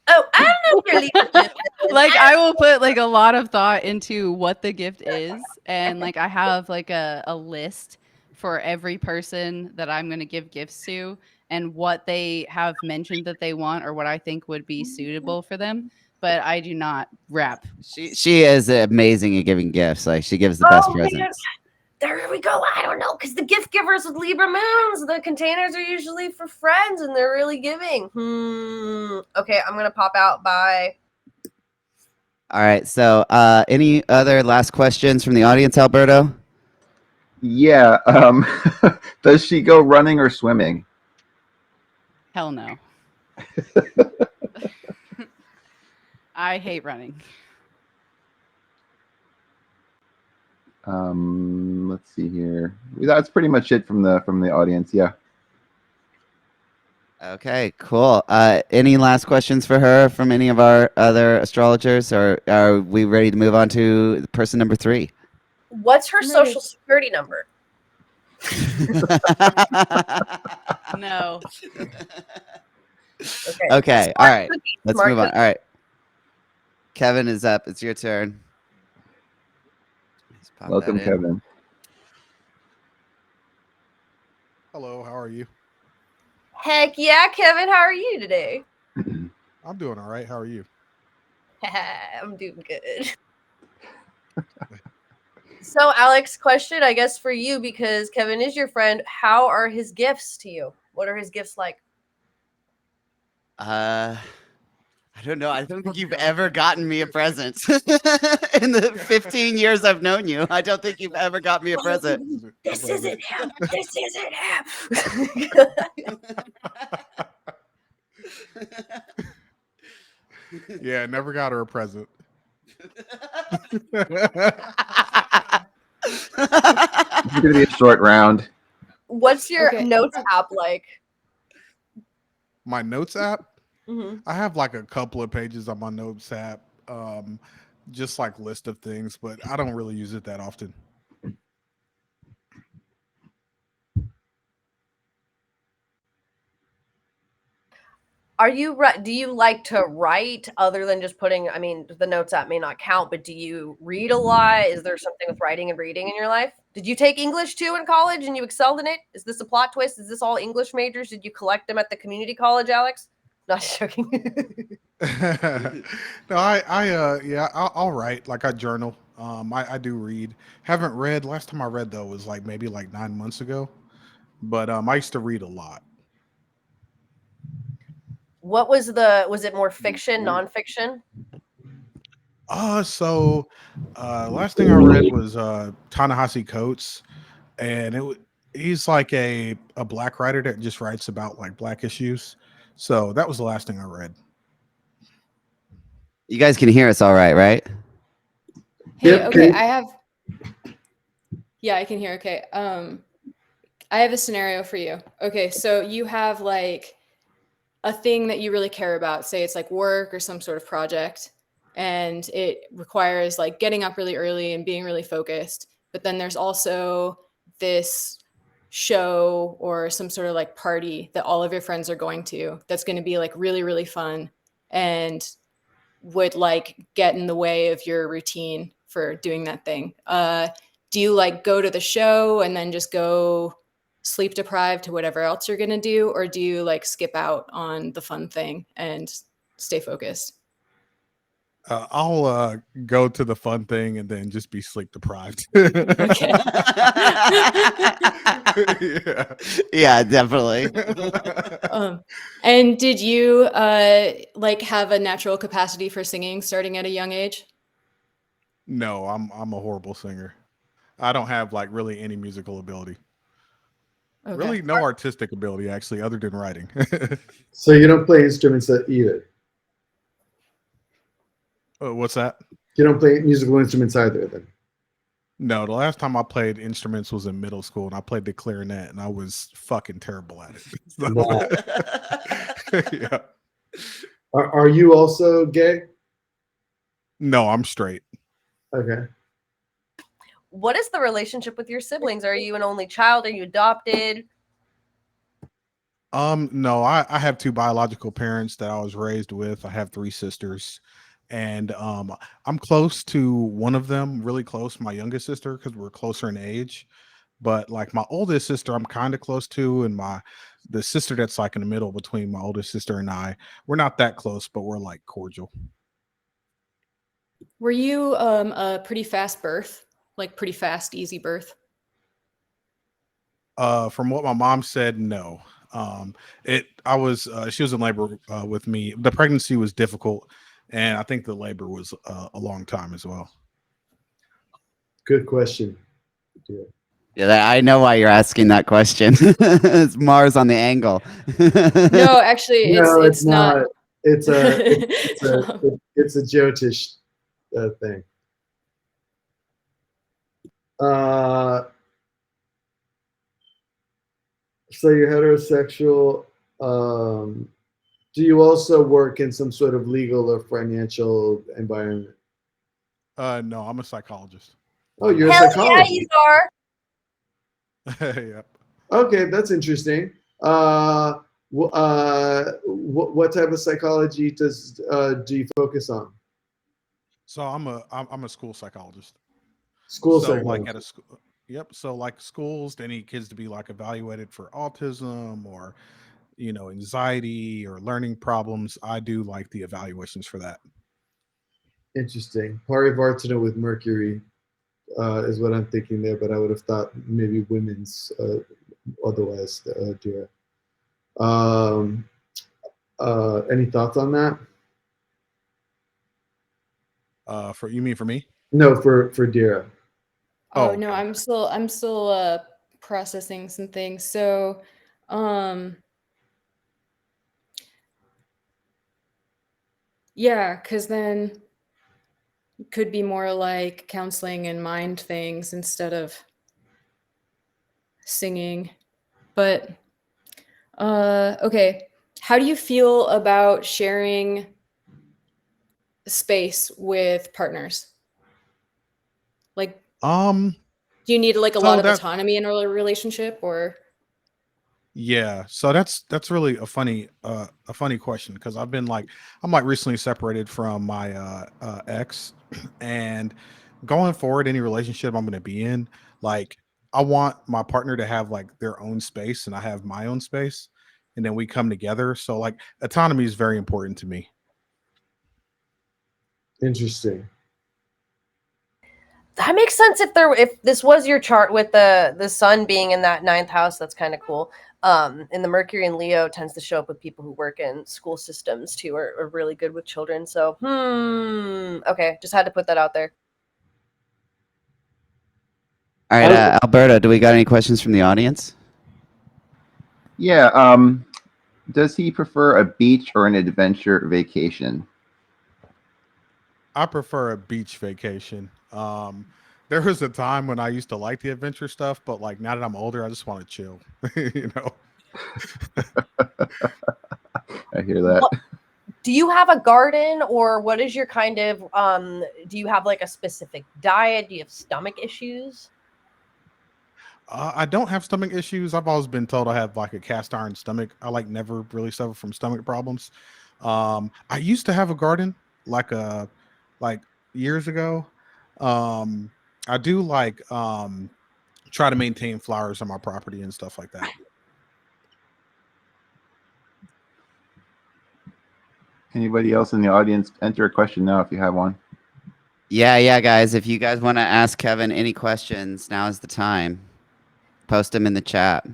Oh, I don't know if you're leaving. Like I will put like a lot of thought into what the gift is, and like I have like a list for every person that I'm going to give gifts to and what they have mentioned that they want or what I think would be suitable for them, but I do not wrap. She is amazing at giving gifts. Like she gives the best presents. Man. There we go. I don't know, because the gift givers with Libra moons, the containers are usually for friends and they're really giving. Okay, I'm gonna pop out. Bye. All right. So any other last questions from the audience, Alberto? Yeah. Does she go running or swimming? Hell no. I hate running. Let's see here. That's pretty much it from the audience. Yeah. Okay, cool. Any last questions for her from any of our other astrologers, or are we ready to move on to person number 3? What's her I'm ready. social security number? No. Okay. Okay, all right. Cookie, Let's smart move on. cookie. All right. Kevin is up. It's your turn. Let's pop Welcome, that in. Kevin. Hello, how are you? Heck yeah, Kevin. How are you today? I'm doing all right. How are you? I'm doing good. So, Alex, question, I guess, for you, because Kevin is your friend. How are his gifts to you? What are his gifts like? I don't know. I don't think you've ever gotten me a present. In the 15 years I've known you, I don't think you've ever got me a present. This isn't him. This isn't him. Yeah, never got her a present. It's gonna be a short round. What's your Okay. notes app like? My notes app, Mm-hmm. I have like a couple of pages on my notes app, just like list of things, but I don't really use it that often. Do you like to write other than just putting, I mean, the notes app may not count, but do you read a lot? Is there something with writing and reading in your life? Did you take English too in college and you excelled in it? Is this a plot twist? Is this all English majors? Did you collect them at the community college, Alex? Not joking. No, yeah, I'll write. Like I journal. I do read. Haven't read. Last time I read though was like maybe like 9 months ago. But I used to read a lot. What was it more fiction, nonfiction? So last thing I read was Ta-Nehisi Coates, and he's like a black writer that just writes about like black issues. So that was the last thing I read. You guys can hear us all right, right? Hey, Yep, okay, okay. Yeah, I can hear. Okay. I have a scenario for you. Okay, so you have like a thing that you really care about, say it's like work or some sort of project, and it requires like getting up really early and being really focused. But then there's also this show or some sort of like party that all of your friends are going to that's going to be like really, really fun and would like get in the way of your routine for doing that thing. Do you like go to the show and then just go sleep deprived to whatever else you're going to do, or do you like skip out on the fun thing and stay focused? I'll go to the fun thing and then just be sleep deprived. Okay. Yeah. Yeah, definitely. And did you like have a natural capacity for singing starting at a young age? No, I'm a horrible singer. I don't have like really any musical ability. Okay. Really, no artistic ability actually, other than writing. So you don't play instruments either. What's that? You don't play musical instruments either, then. No, the last time I played instruments was in middle school, and I played the clarinet, and I was fucking terrible at it. Wow. Yeah. Are you also gay? No, I'm straight. Okay. What is the relationship with your siblings? Are you an only child? Are you adopted? No, I have two biological parents that I was raised with. I have three sisters, and I'm close to one of them, really close, my youngest sister, because we're closer in age. But like my oldest sister, I'm kind of close to, and the sister that's like in the middle between my oldest sister and I, we're not that close, but we're like cordial. Were you a pretty fast birth? Like pretty fast, easy birth? From what my mom said, no. She was in labor with me. The pregnancy was difficult, and I think the labor was a long time as well. Good question. Yeah. Yeah, I know why you're asking that question. It's Mars on the angle. No, actually, No, it's not. It's it's a Jyotish thing. So you're heterosexual. Do you also work in some sort of legal or financial environment? No, I'm a psychologist. Oh, you're a Hell yeah, psychologist. you are. Yep. Okay, that's interesting. What type of psychology do you focus on? So I'm a school psychologist. School So like at psychology. a school, yep. So like schools, they need kids to be like evaluated for autism or anxiety or learning problems. I do like the evaluations for that. Interesting. Parivartana with Mercury is what I'm thinking there, but I would have thought maybe women's otherwise do it. Any thoughts on that? For you mean for me? No, for Dira. Oh Oh, no, okay. I'm still processing some things. So, yeah, because then it could be more like counseling and mind things instead of singing. But okay, how do you feel about sharing space with partners? Like, Um. do you need like a lot So of that autonomy in a relationship, or? Yeah, so that's really a funny question because I'm like recently separated from my ex, and going forward any relationship I'm going to be in, like I want my partner to have like their own space and I have my own space, and then we come together. So like autonomy is very important to me. Interesting. That makes sense if this was your chart with the sun being in that ninth house. That's kind of cool. And the Mercury in Leo tends to show up with people who work in school systems too, are really good with children. So okay, just had to put that out there. All right, Alberto, do we got any questions from the audience? Yeah. Does he prefer a beach or an adventure vacation? I prefer a beach vacation. There was a time when I used to like the adventure stuff, but like now that I'm older, I just want to chill. you know. I hear that. Do you have a garden, or what is your kind of do you have like a specific diet? Do you have stomach issues? I don't have stomach issues. I've always been told I have like a cast iron stomach. I like never really suffer from stomach problems. I used to have a garden like years ago. Um, I do try to maintain flowers on my property and stuff like that. Anybody else in the audience? Enter a question now if you have one. Yeah, guys. If you guys want to ask Kevin any questions, now is the time. Post them in the chat.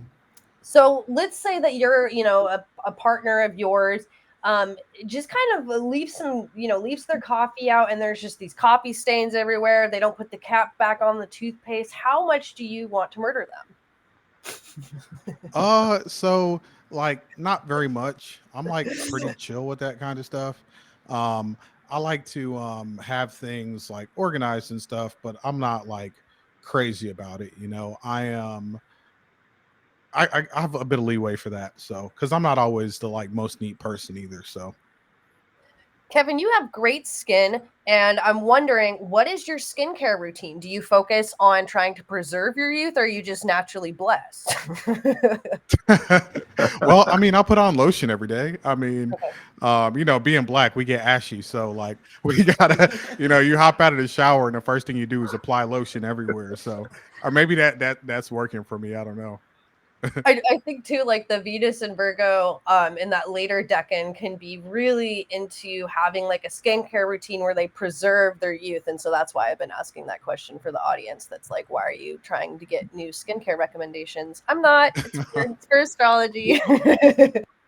So let's say that you're, a partner of yours, just kind of leaves their coffee out and there's just these coffee stains everywhere. They don't put the cap back on the toothpaste. How much do you want to murder them? So like not very much. I'm like pretty chill with that kind of stuff. I like to have things like organized and stuff, but I'm not like crazy about it. I have a bit of leeway for that. So because I'm not always the like most neat person either. So Kevin, you have great skin, and I'm wondering, what is your skincare routine? Do you focus on trying to preserve your youth, or are you just naturally blessed? well, I mean, I'll put on lotion every day. I mean, being black, we get ashy. So like we gotta, you hop out of the shower and the first thing you do is apply lotion everywhere. So or maybe that's working for me. I don't know. I think too, like the Venus and Virgo in that later decan can be really into having like a skincare routine where they preserve their youth. And so that's why I've been asking that question for the audience. That's like, why are you trying to get new skincare recommendations? I'm not. It's for astrology.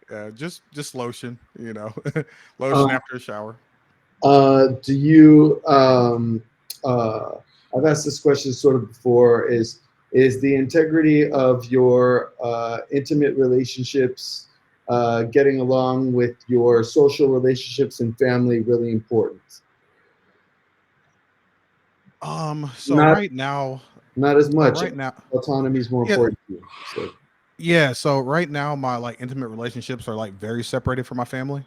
Yeah, just lotion, lotion after a shower. Do you I've asked this question sort of before, is Is the integrity of your intimate relationships, getting along with your social relationships and family really important? So Not right now, not as much. right now, Autonomy is more yeah, important to you. So. yeah. So right now, my like intimate relationships are like very separated from my family.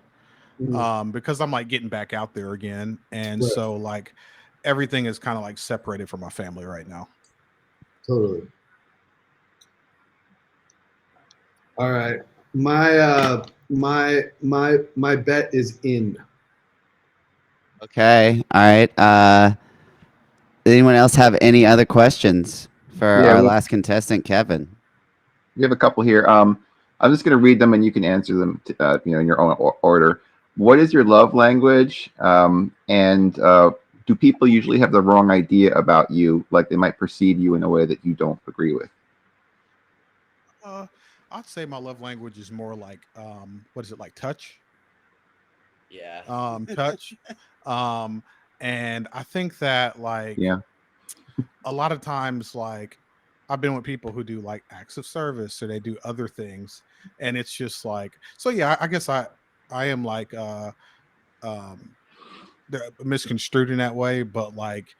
Because I'm like getting back out there again, and Right. so like everything is kind of like separated from my family right now. Totally. All right. My bet is in. Okay. All right. Anyone else have any other questions for Yeah, our last contestant, Kevin? we have a couple here. I'm just going to read them, and you can answer them, in your own order. What is your love language? And do people usually have the wrong idea about you, like they might perceive you in a way that you don't agree with? I'd say my love language is more like what is it, like touch? Yeah. Touch. And I think that like Yeah. a lot of times like I've been with people who do like acts of service or they do other things, and it's just like, so yeah, I guess I am like they're misconstrued in that way, but like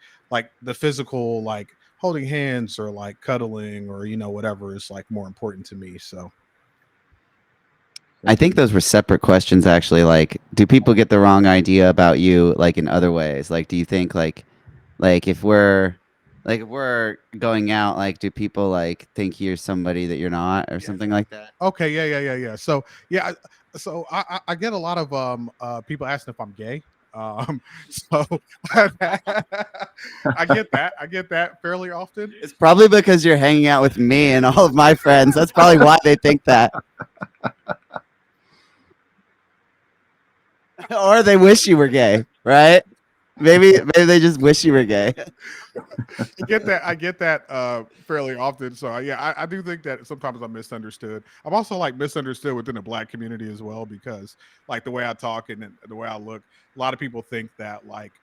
the physical, like holding hands or like cuddling or whatever is like more important to me. So I think those were separate questions, actually. Like, do people get the wrong idea about you, like in other ways? Like, do you think like if we're going out, like, do people like think you're somebody that you're not, or something like that? okay, yeah. So yeah, so I get a lot of people asking if I'm gay. So I get that fairly often. It's probably because you're hanging out with me and all of my friends. That's probably why they think that. Or they wish you were gay, right? Maybe they just wish you were gay. I get that fairly often. So yeah, I do think that sometimes I'm misunderstood. I'm also like misunderstood within the Black community as well, because like the way I talk and the way I look, a lot of people think that like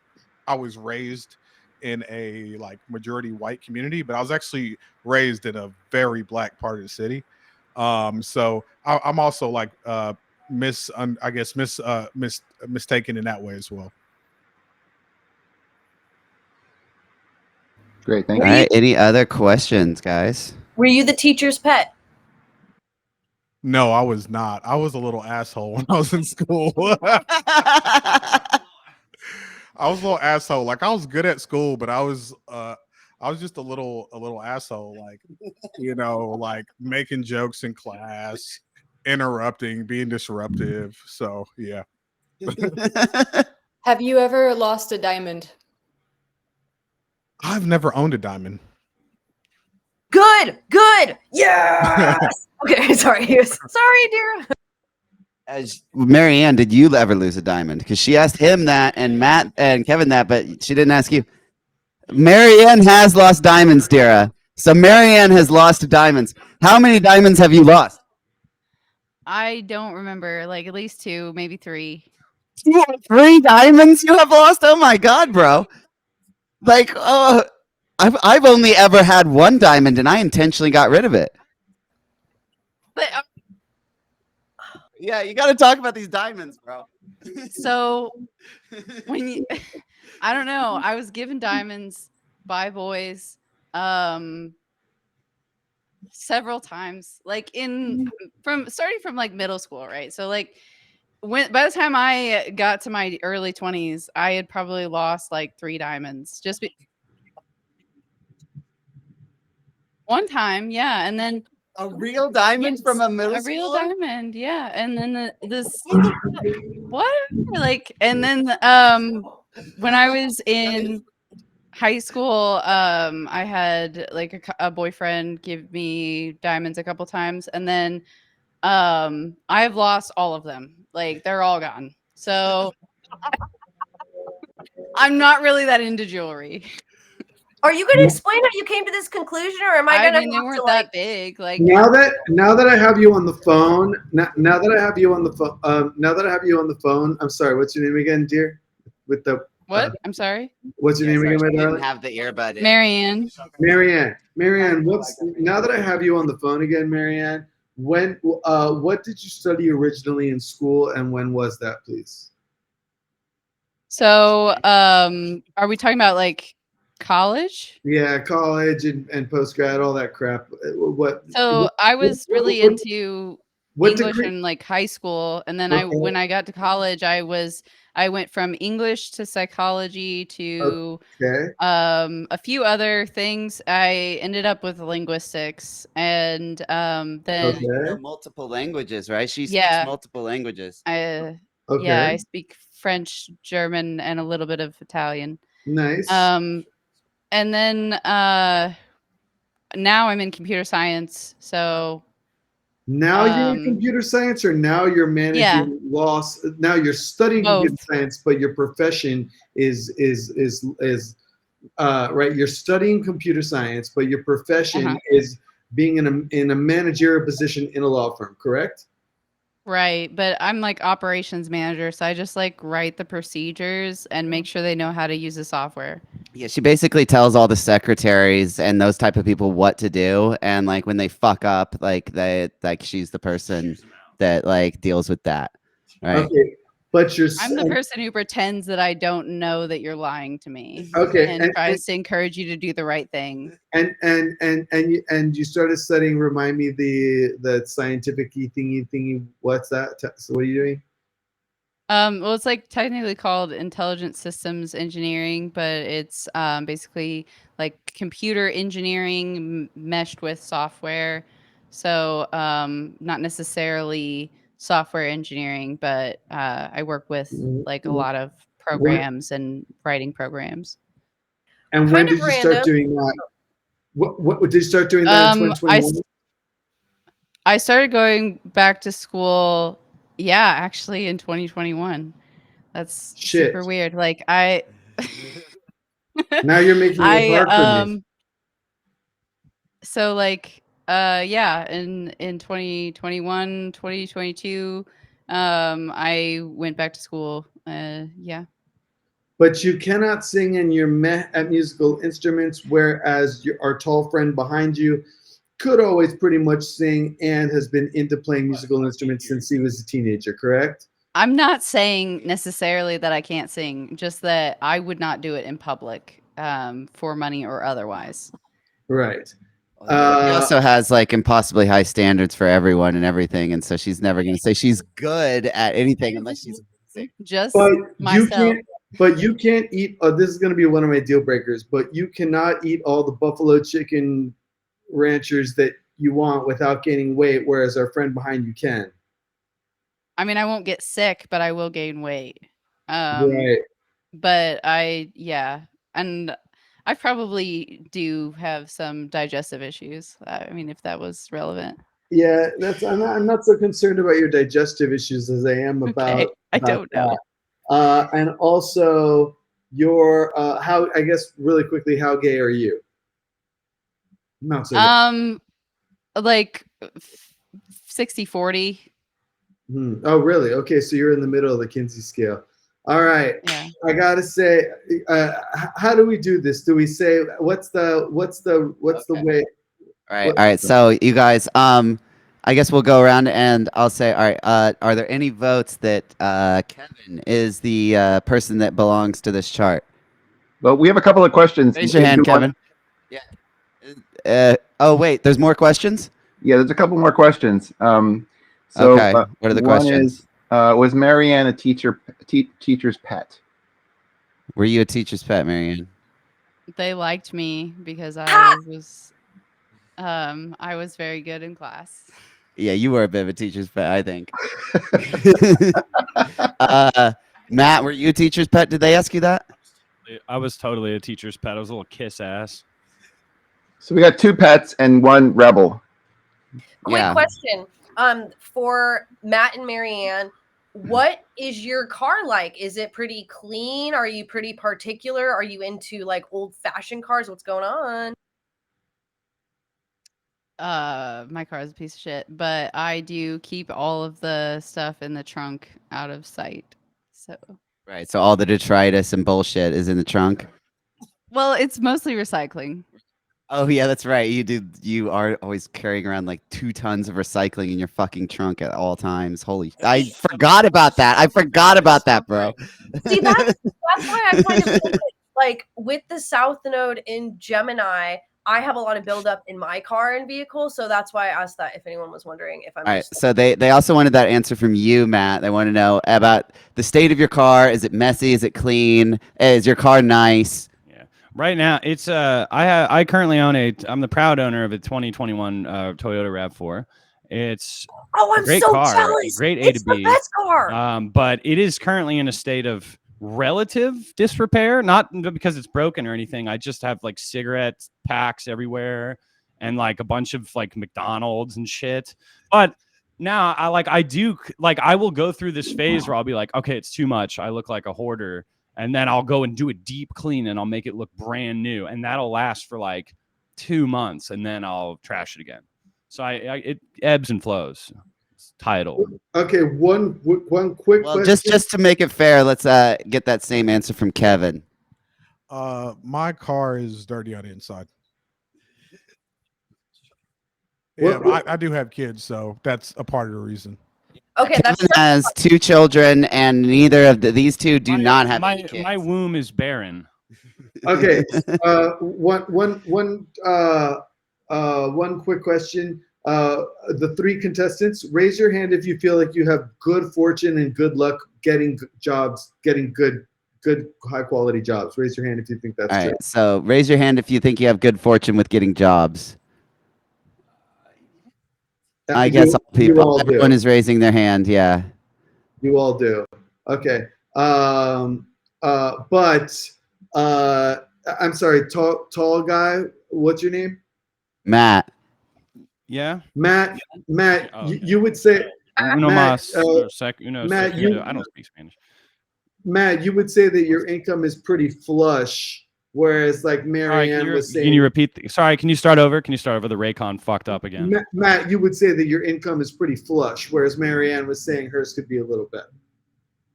I was raised in a like majority white community, but I was actually raised in a very Black part of the city. So I'm also like mistaken in that way as well. Great, thank All you. right. Any other questions, guys? Were you the teacher's pet? No, I was not. I was a little asshole when I was in school. I was a little asshole. Like I was good at school, but I was just a little asshole. Like, like making jokes in class, interrupting, being disruptive. So yeah. Have you ever lost a diamond? I've never owned a diamond. Good. Yes. Okay, sorry. Sorry, dear. As Marianne, did you ever lose a diamond? Because she asked him that and Matt and Kevin that, but she didn't ask you. Marianne has lost diamonds, Dira. So Marianne has lost diamonds. How many diamonds have you lost? I don't remember, like at least 2, maybe 3. 3 diamonds you have lost? Oh my god, bro! Like, I've only ever had 1 diamond, and I intentionally got rid of it. But Yeah, you got to talk about these diamonds, bro. so when you, I don't know, I was given diamonds by boys several times, like starting from like middle school, right? So like by the time I got to my early 20s, I had probably lost like 3 diamonds one time, yeah, and then A real diamond from a middle a real schooler? diamond, yeah, and then this what, like, and then when I was in high school, I had like a boyfriend give me diamonds a couple times, and then I've lost all of them. Like they're all gone. So I'm not really that into jewelry. Are you going to explain how you came to this conclusion, or am I going to? They weren't that big. Like now that I have you on the phone, now that I have you on the phone, I'm sorry. What's your name again, dear? With the What? I'm sorry. What's your name again, my Didn't darling? have the earbud in. Marianne. Marianne. Marianne, now that I have you on the phone again, Marianne, what did you study originally in school, and when was that, please? So, are we talking about like college? Yeah, college and post grad, all that crap. So I was really into what English degree? in like high school, and then Okay. when I got to college, I went from English to psychology to Okay. a few other things. I ended up with linguistics, and then You know Okay. multiple languages, right? She speaks yeah, multiple languages. yeah, Okay. I speak French, German, and a little bit of Italian. Nice. Um, and then now I'm in computer science, so Now you're in um, computer science, or now you're yeah, managing loss. Now you're studying computer both. science, but your profession is right. You're studying computer science, but your profession Uh-huh. is being in a managerial position in a law firm. Correct? Right, but I'm like operations manager, so I just like write the procedures and make sure they know how to use the software. Yeah, she basically tells all the secretaries and those type of people what to do, and like when they fuck up, she's the person that like deals with that, right? Okay. But you're I'm the person who pretends that I don't know that you're lying to me okay, and tries to encourage you to do the right thing. and you started studying. Remind me the scientific thingy. What's that? So what are you doing? Well, it's like technically called intelligent systems engineering, but it's basically like computer engineering meshed with software. So not necessarily software engineering, but I work with like a lot of When, programs and writing programs. and when Kind of did you start random. doing that? What did you start doing that in Um, I 2021? I started going back to school, yeah, actually in 2021. That's super Shit. weird. Like Now you're making it I hard for me. so like yeah, in 2021, 2022, I went back to school. Yeah. But you cannot sing in your at musical instruments, whereas our tall friend behind you could always pretty much sing and has been into playing musical instruments since he was a teenager, correct? I'm not saying necessarily that I can't sing, just that I would not do it in public for money or otherwise. Right. She also has like impossibly high standards for everyone and everything, and so she's never going to say she's good at anything unless she's amazing. Just But myself. you can't eat. This is going to be one of my deal breakers. But you cannot eat all the buffalo chicken ranchers that you want without gaining weight, whereas our friend behind you can. I mean, I won't get sick, but I will gain weight. Right. But yeah, and I probably do have some digestive issues. I mean, if that was relevant. Yeah, I'm not so concerned about your digestive issues as I am Okay, I about don't know. that. And also your how I guess really quickly, how gay are you? Not so gay. Like 60-40. Oh, really? Okay, so you're in the middle of the Kinsey scale. All right. Yeah. I gotta say, how do we do this? Do we say what's the way? All right, all right. So you guys, I guess we'll go around and I'll say, all right. Are there any votes that Kevin is the person that belongs to this chart? Well, we have a couple of questions. Raise your hand, Kevin. Yeah. Oh wait, there's more questions. Yeah, there's a couple more questions. Okay, what are the one questions? is, was Marianne a teacher's pet? Were you a teacher's pet, Marianne? They liked me because I was very good in class. Yeah, you were a bit of a teacher's pet, I think. Matt, were you a teacher's pet? Did they ask you that? I was totally a teacher's pet. I was a little kiss ass. So we got 2 pets and 1 rebel. Quick question. For Matt and Marianne, what is your car like? Is it pretty clean? Are you pretty particular? Are you into like old-fashioned cars? What's going on? My car is a piece of shit, but I do keep all of the stuff in the trunk out of sight. So Right. So all the detritus and bullshit is in the trunk. Well, it's mostly recycling. Oh yeah, that's right. You do. You are always carrying around like 2 tons of recycling in your fucking trunk at all times. Holy! I forgot about that. I forgot about that, bro. See, that's why I kind of think that, like, with the South Node in Gemini, I have a lot of buildup in my car and vehicle, so that's why I asked that. If anyone was wondering if I'm All right. just So they also wanted that answer from you, Matt. They want to know about the state of your car. Is it messy? Is it clean? Is your car nice? Right now, it's I currently own I'm the proud owner of a 2021 Toyota RAV4. It's I'm a great so car, jealous. great A It's to the B. best car. But it is currently in a state of relative disrepair, not because it's broken or anything. I just have like cigarette packs everywhere and like a bunch of like McDonald's and shit. But now I will go through this phase where I'll be like, okay, it's too much. I look like a hoarder. And then I'll go and do a deep clean and I'll make it look brand new. And that'll last for like 2 months and then I'll trash it again. So it ebbs and flows. It's tidal. Okay, one quick Well, question. just to make it fair, let's get that same answer from Kevin. My car is dirty on the inside. Yeah, I do have kids, so that's a part of the reason. Okay, Kevin has 2 children, and neither of these two do not have any kids. My womb is barren. Okay, one quick question. The 3 contestants, raise your hand if you feel like you have good fortune and good luck getting jobs, getting good high quality jobs. Raise your hand if you think that's All true. right, so raise your hand if you think you have good fortune with getting jobs. I guess you all do. everyone is raising their hand. Yeah. You all do. Okay. But I'm sorry, tall guy. What's your name? Matt. Yeah. Matt. Oh, okay. You would say. Uno más. Matt, I don't speak Spanish. Matt, you would say that your income is pretty flush, whereas like Marianne was saying. Can you repeat? Sorry, can you start over? The Raycon fucked up again. Matt, you would say that your income is pretty flush, whereas Marianne was saying hers could be a little bit.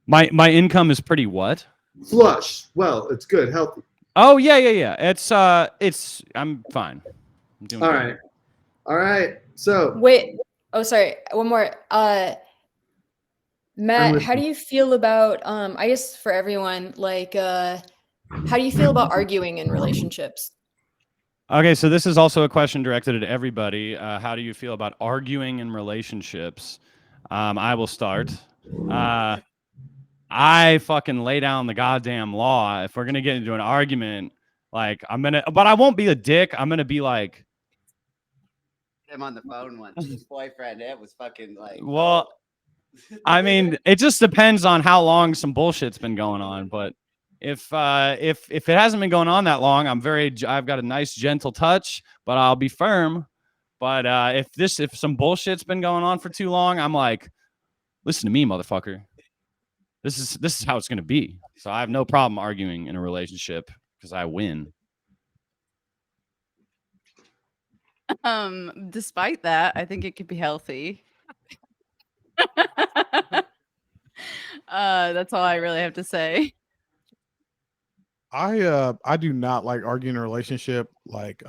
My income is pretty what? Flush. Well, it's good, healthy. Oh yeah. It's I'm fine. I'm doing all good. right. All right. So wait. Oh, sorry. One more. Matt, how do you feel about I guess for everyone, like how do you feel about arguing in relationships? Okay, so this is also a question directed at everybody. How do you feel about arguing in relationships? I will start. I fucking lay down the goddamn law. If we're gonna get into an argument, like but I won't be a dick. I'm gonna be like him on the phone once. His boyfriend, it was fucking like. Well, I mean, it just depends on how long some bullshit's been going on. But if it hasn't been going on that long, I've got a nice gentle touch, but I'll be firm. But if some bullshit's been going on for too long, I'm like, listen to me, motherfucker. This is how it's gonna be. So I have no problem arguing in a relationship because I win. Despite that, I think it could be healthy. That's all I really have to say. I do not like arguing in a relationship. Like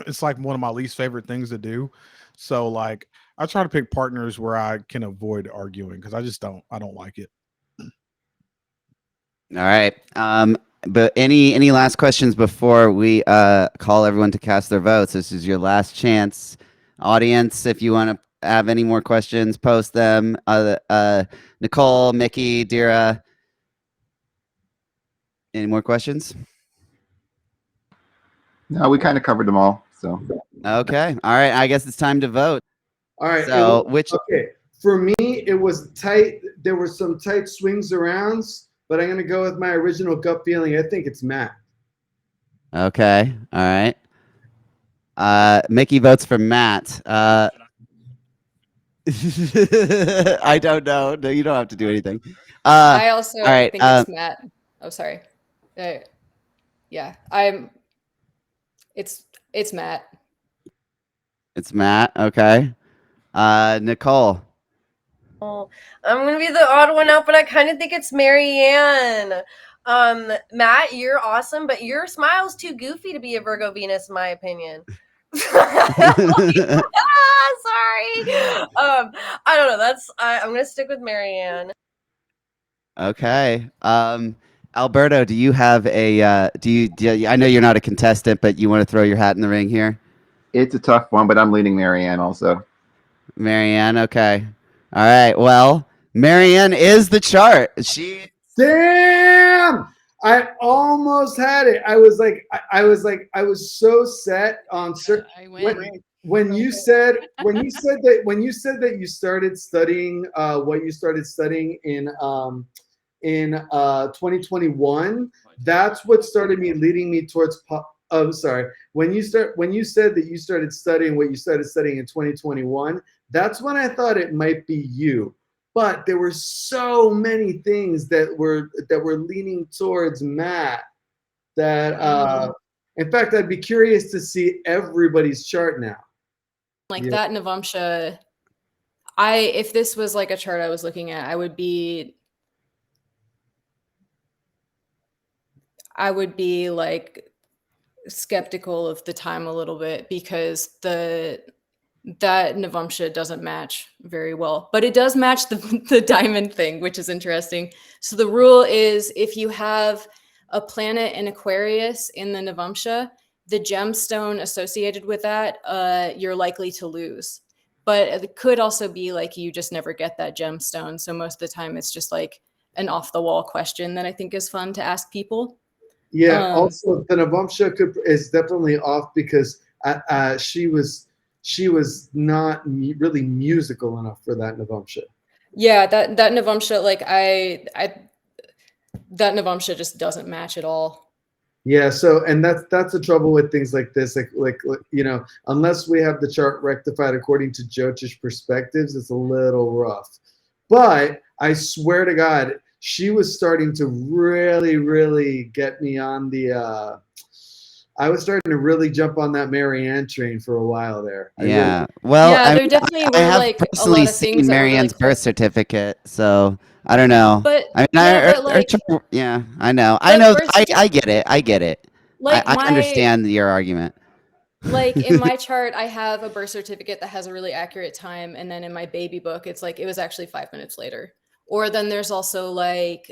it's like one of my least favorite things to do. So like I try to pick partners where I can avoid arguing because I don't like it. All right. But any last questions before we call everyone to cast their votes? This is your last chance, audience. If you want to have any more questions, post them. Nicole, Micki, Adira. Any more questions? No, we kind of covered them all. So okay. All right. I guess it's time to vote. All right. So okay. For me, it was tight. There were some tight swings arounds, but I'm gonna go with my original gut feeling. I think it's Matt. Okay. All right. Micki votes for Matt. I don't know. No, you don't have to do anything. I also all right, think it's Matt. Oh, sorry. Yeah, it's Matt. It's Matt. Okay. Nicole. Oh, I'm gonna be the odd one out, but I kind of think it's Marianne. Matt, you're awesome, but your smile's too goofy to be a Virgo Venus, in my opinion. Sorry. I don't know. I'm gonna stick with Marianne. Okay. Alberto, do you have a I know you're not a contestant, but you want to throw your hat in the ring here? It's a tough one, but I'm leaning Marianne also. Marianne, okay. All right. Well, Marianne is the chart. Damn! I almost had it. I was so set on certain. I win. When you said that you started studying what you started studying in 2021, that's what started me leading me towards. I'm sorry. When you said that you started studying what you started studying in 2021, that's when I thought it might be you. But there were so many things that were leaning towards Matt that in fact I'd be curious to see everybody's chart now. Like that Navamsha, if this was like a chart I was looking at, I would be like skeptical of the time a little bit, because that Navamsha doesn't match very well, but it does match the diamond thing, which is interesting. So the rule is, if you have a planet in Aquarius in the Navamsha, the gemstone associated with that, you're likely to lose. But it could also be like you just never get that gemstone. So most of the time it's just like an off the wall question that I think is fun to ask people. Yeah. Also, the Navamsha is definitely off because she was not really musical enough for that Navamsha. Yeah, that Navamsha, like that Navamsha just doesn't match at all. Yeah, so and that's the trouble with things like this, like unless we have the chart rectified according to Jyotish perspectives, it's a little rough. But I swear to God, she was starting to really get me on the. I was starting to really jump on that Marianne train for a while there. Yeah. Well, yeah, there definitely were I have like a personally lot of things seen that Marianne's were like birth certificate, so I don't know. But I mean, yeah, but like, yeah, I know. but I get it. I get it. Like I understand your argument. Like in my chart, I have a birth certificate that has a really accurate time, and then in my baby book, it's like it was actually 5 minutes later. Or then there's also like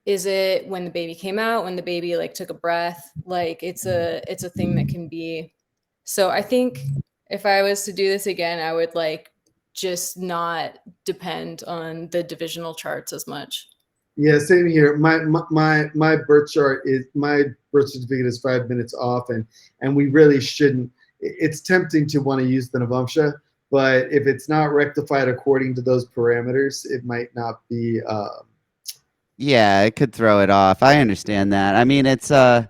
is it when the baby came out, when the baby like took a breath? Like it's a thing that can be. So I think if I was to do this again, I would like just not depend on the divisional charts as much. Yeah, same here. My birth chart is my birth certificate is 5 minutes off, and we really shouldn't. It's tempting to want to use the Navamsha, but if it's not rectified according to those parameters, it might not be. Yeah, it could throw it off. I understand that. I mean, it's I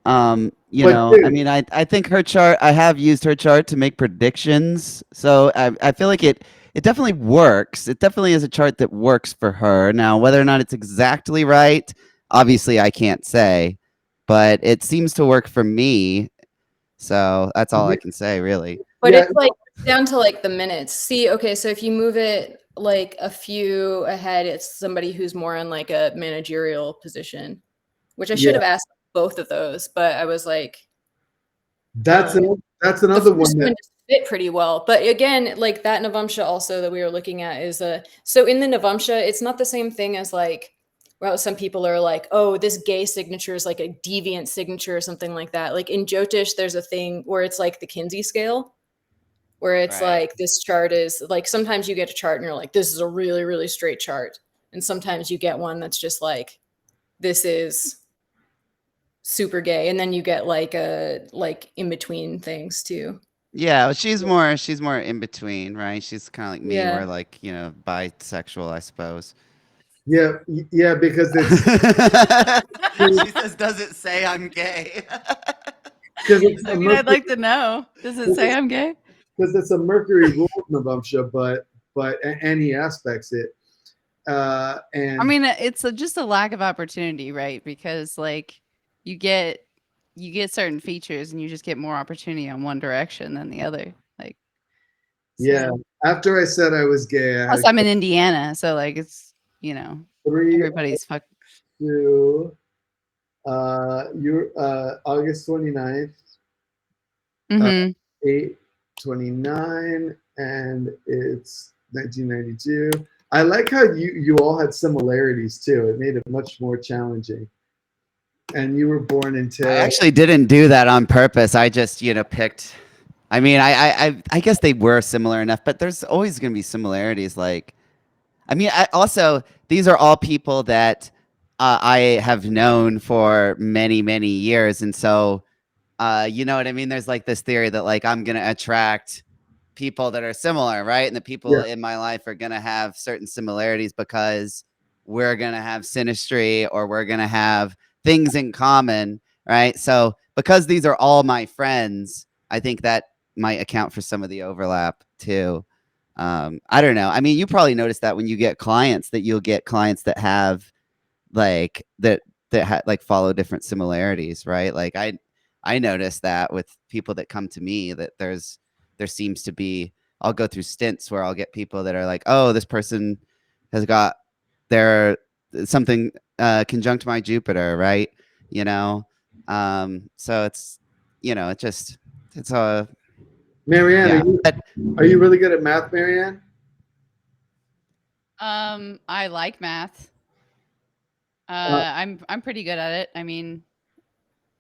Dude, mean, I think her chart. I have used her chart to make predictions, so I feel like it definitely works. It definitely is a chart that works for her. Now, whether or not it's exactly right, obviously I can't say, but it seems to work for me. So that's all I can say, really. But it's like down to like the minutes. See, okay, so if you move it like a few ahead, it's somebody who's more in like a managerial position, which I should have asked both of those, but I was like, that's another one that fit pretty well. But again, like that Navamsha also that we were looking at is so in the Navamsha, it's not the same thing as like, well, some people are like, oh, this gay signature is like a deviant signature or something like that. Like in Jyotish, there's a thing where it's like the Kinsey scale, where it's like this chart is like, sometimes you get a chart and you're like, this is a really straight chart. And sometimes you get one that's just like, this is super gay. And then you get like in between things too. Yeah, well, she's more in between, right? She's kind of like me, Yeah. where like, bisexual, I suppose. yeah because it's She says, "Does it say I'm gay?" because it's I mean, I'd like to know. Does it say I'm gay? Because it's a Mercury ruled Navamsha, and he aspects it. And I mean, it's just a lack of opportunity, right? Because like you get certain features and you just get more opportunity on one direction than the other. Like Yeah. So. After I said I was gay, I Plus, had I'm in Indiana, so like it's three, everybody's fuck. two, you're August 29th, Mm-hmm. 8/29, and it's 1992. I like how you all had similarities too. It made it much more challenging. And you were born I until actually didn't do that on purpose. I just, picked. I mean, I guess they were similar enough, but there's always going to be similarities. Like, I mean, these are all people that I have known for many, many years, and so you know what I mean. There's like this theory that like I'm going to attract people that are similar, right? And the people yeah, in my life are going to have certain similarities because we're going to have synastry or we're going to have things in common, right? So because these are all my friends, I think that might account for some of the overlap too. I don't know. I mean, you probably noticed that when you get clients that you'll get clients that have like like follow different similarities, right? Like I noticed that with people that come to me that there seems to be I'll go through stints where I'll get people that are like, oh, this person has got their something conjunct my Jupiter, right? You know, so it's it just it's a Marianne, yeah. are you really good at math, Marianne? I like math. Uh, I'm pretty good at it. I mean,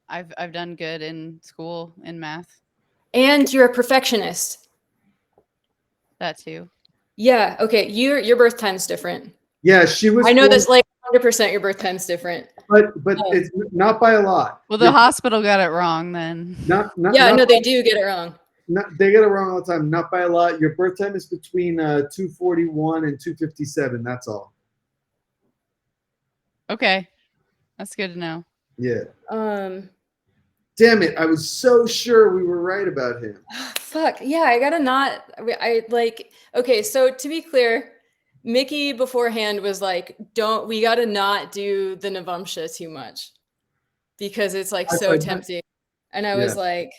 I've done good in school in math. And you're a perfectionist. That too. Yeah. Okay. Your birth time's different. yeah, she was I know born, that's like 100% your birth time's different. but Oh. it's not by a lot. Well, the hospital got it wrong then. Yeah, Not no, they do get it wrong. they get it wrong all the time. Not by a lot. Your birth time is between 2:41 and 2:57. That's all. Okay, that's good to know. Yeah. Um, Damn it! I was so sure we were right about him. fuck. Yeah, I gotta not. I like. Okay, so to be clear, Micki beforehand was like, "Don't we gotta not do the Navamsha too much because it's like so tempting," and I was like,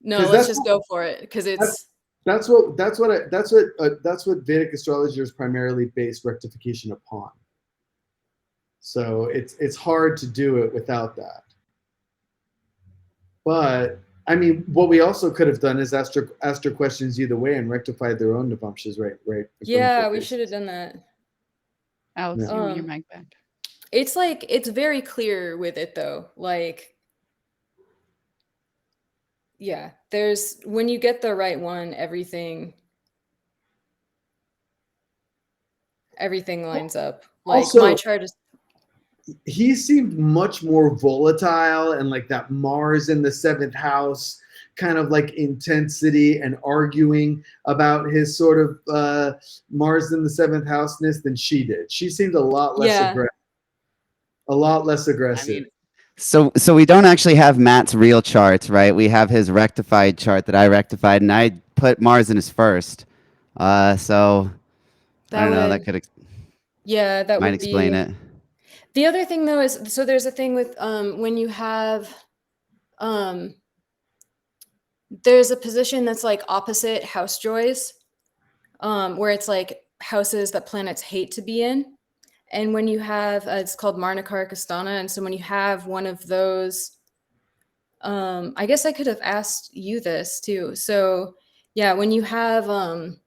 "No, 'Cause let's that's just go for it because it's." that's what Vedic astrology is primarily based rectification upon. So it's hard to do it without that. But I mean, what we also could have done is asked her questions either way and rectified their own navamshas, right? Yeah, we should have done that. Alex, Yeah. you want your mic back? It's like it's very clear with it though. Like, yeah, there's when you get the right one, everything lines up. Like Also, my chart is he seemed much more volatile and like that Mars in the seventh house kind of like intensity and arguing about his sort of Mars in the seventh houseness than she did. She seemed a lot less aggressive. A lot less aggressive. I mean, so we don't actually have Matt's real chart, right? We have his rectified chart that I rectified, and I put Mars in his first. So I don't know. That could that might would explain be it. The other thing though is so there's a thing with when you have there's a position that's like opposite house joys, where it's like houses that planets hate to be in. And when you have it's called Marnakar Kastana, and so when you have one of those, I guess I could have asked you this too. So yeah, when you have the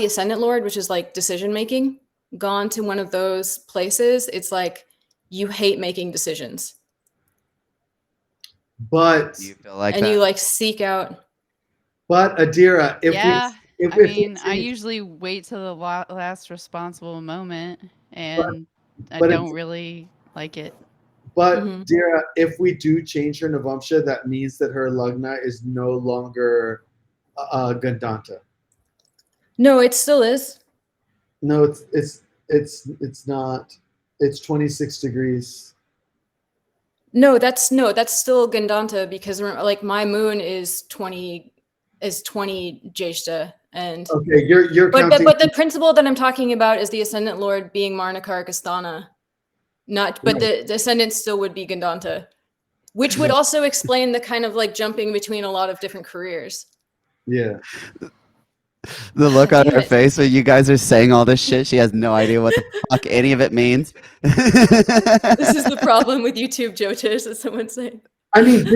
Ascendant Lord, which is like decision making, gone to one of those places, it's like you hate making decisions. But you feel like and that? you like seek out. But Adira, I usually wait till the last responsible moment, and I don't really like it. But Dira, if we do change her Navamsha, that means that her Lagna is no longer Gandanta. No, it still is. No, it's not. It's 26 degrees. No, that's still Gandanta because like my moon is 20 Jeshta, and okay, you're but counting. but the principle that I'm talking about is the Ascendant Lord being Marnakar Kastana, not but the Ascendant still would be Gandanta, which would also explain the kind of like jumping between a lot of different careers. Yeah. The look on Damn her it. face when you guys are saying all this shit, she has no idea what the fuck any of it means. This is the problem with YouTube, Jotish, as someone saying. I mean,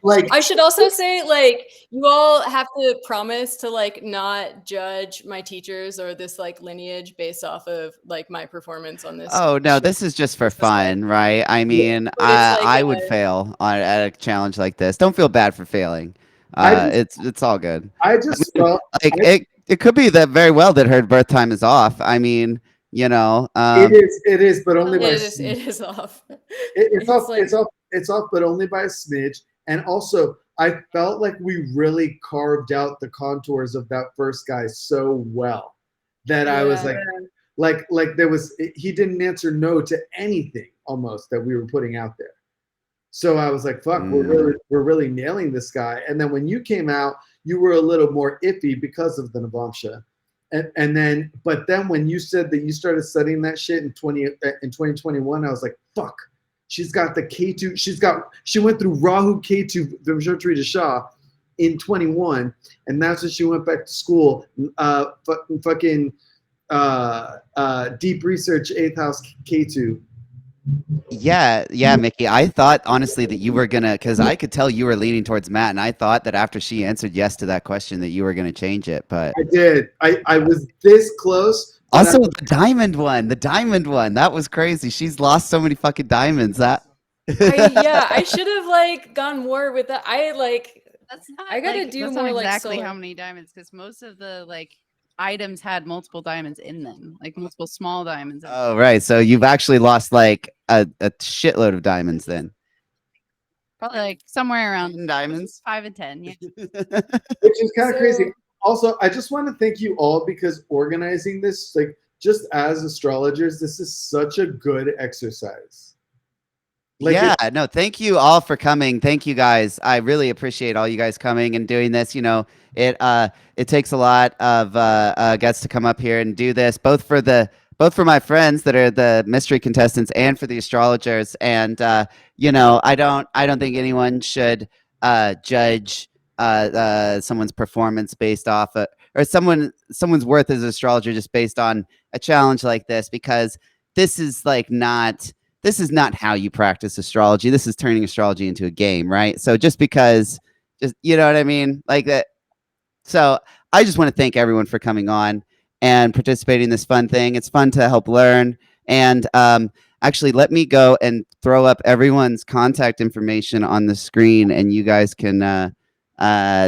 like, I should also say, like, you all have to promise to like not judge my teachers or this like lineage based off of like my performance on this. Oh no, show. this is just for This is like- fun, right? I mean, But it's like I would fail at a challenge like this. Don't feel bad for failing. I just- It's all good. I just felt Like it could be that very well that her birth time is off. I mean, you know, it is, but only by it is off. it's off. like- It's off, but only by a smidge. And also, I felt like we really carved out the contours of that first guy so well that I was Yeah. like there was he didn't answer no to anything almost that we were putting out there. So I was like, fuck, we're really nailing this guy. And then when you came out, you were a little more iffy because of the Navamsha. And then, but then when you said that you started studying that shit in 2021, I was like, fuck, she's got the K2. She went through Rahu K2 Vimshatri to Shah in 21, and that's when she went back to school. Deep research 8th house K2. yeah, Micki. I thought honestly that you were gonna, because I could tell you were leaning towards Matt, and I thought that after she answered yes to that question that you were gonna change it. But I did. I was this close. also the diamond one, that was crazy. She's lost so many fucking diamonds. I should have like gone more with that. That's not. I gotta like, do that's more, not like, exactly solar. how many diamonds, because most of the like items had multiple diamonds in them, like multiple small diamonds. Oh right, so you've actually lost like a shitload of diamonds then. Probably like somewhere around 10 diamonds, 5 and 10. Yeah. Which is kind of crazy. Also, I just want to thank you all because organizing this, like just as astrologers, this is such a good exercise. Like no, thank you all for coming. Thank you guys. I really appreciate all you guys coming and doing this. You know, it takes a lot of guts to come up here and do this, both for my friends that are the mystery contestants and for the astrologers. And you know, I don't think anyone should judge someone's performance based off or someone's worth as an astrologer just based on a challenge like this, because this is not how you practice astrology. This is turning astrology into a game, right? So just because, you know what I mean? Like that. So I just want to thank everyone for coming on and participating in this fun thing. It's fun to help learn. And actually, let me go and throw up everyone's contact information on the screen, and you guys can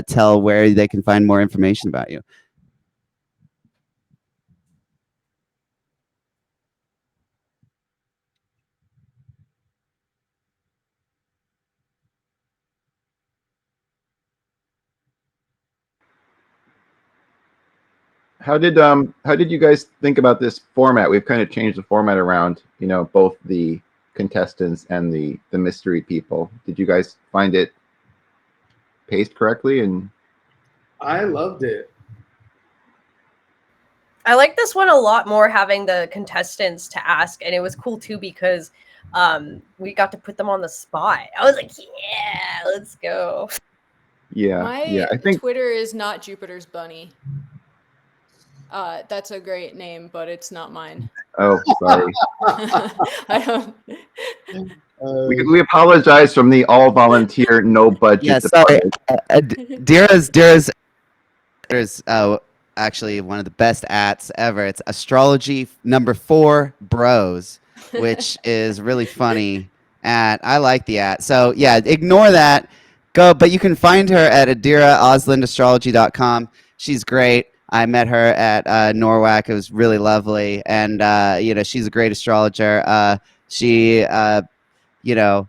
tell where they can find more information about you. How did you guys think about this format? We've kind of changed the format around, you know, both the contestants and the mystery people. Did you guys find it paced correctly? And I loved it. I like this one a lot more, having the contestants to ask, and it was cool too because we got to put them on the spot. I was like, yeah, let's go. My I think Twitter is not Jupiter's bunny. That's a great name, but it's not mine. Oh, sorry. I don't. We apologize from the all volunteer, no budget. Yeah, sorry. Dira's actually one of the best ats ever. It's astrology #4 bros, which is really funny. I like the at. So yeah, ignore that. Go, but you can find her at adiraoslandastrology.com. She's great. I met her at NORWAC. It was really lovely, and you know, she's a great astrologer. She you know,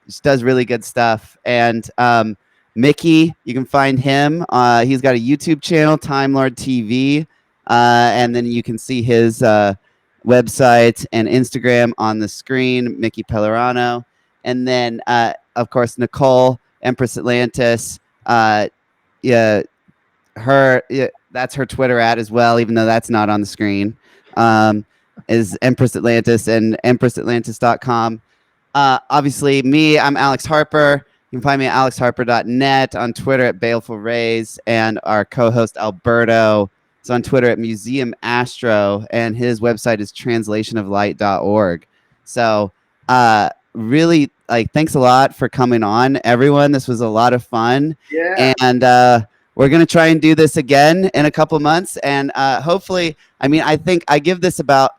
just does really good stuff. And Micki, you can find him. He's got a YouTube channel, Time Lord TV, and then you can see his website and Instagram on the screen, Micki Pellerano. And then, of course, Nicole, Empress Atlantis. That's her Twitter ad as well, even though that's not on the screen. Is Empress Atlantis and EmpressAtlantis.com. Obviously, me, I'm Alex Harper. You can find me at alexharper.net, on Twitter at Baleful Rays, and our co-host Alberto is on Twitter at Museum Astro, and his website is translationoflight.org. So really, thanks a lot for coming on, everyone. This was a lot of fun. Yeah. And we're going to try and do this again in a couple months. And hopefully, I think I give this about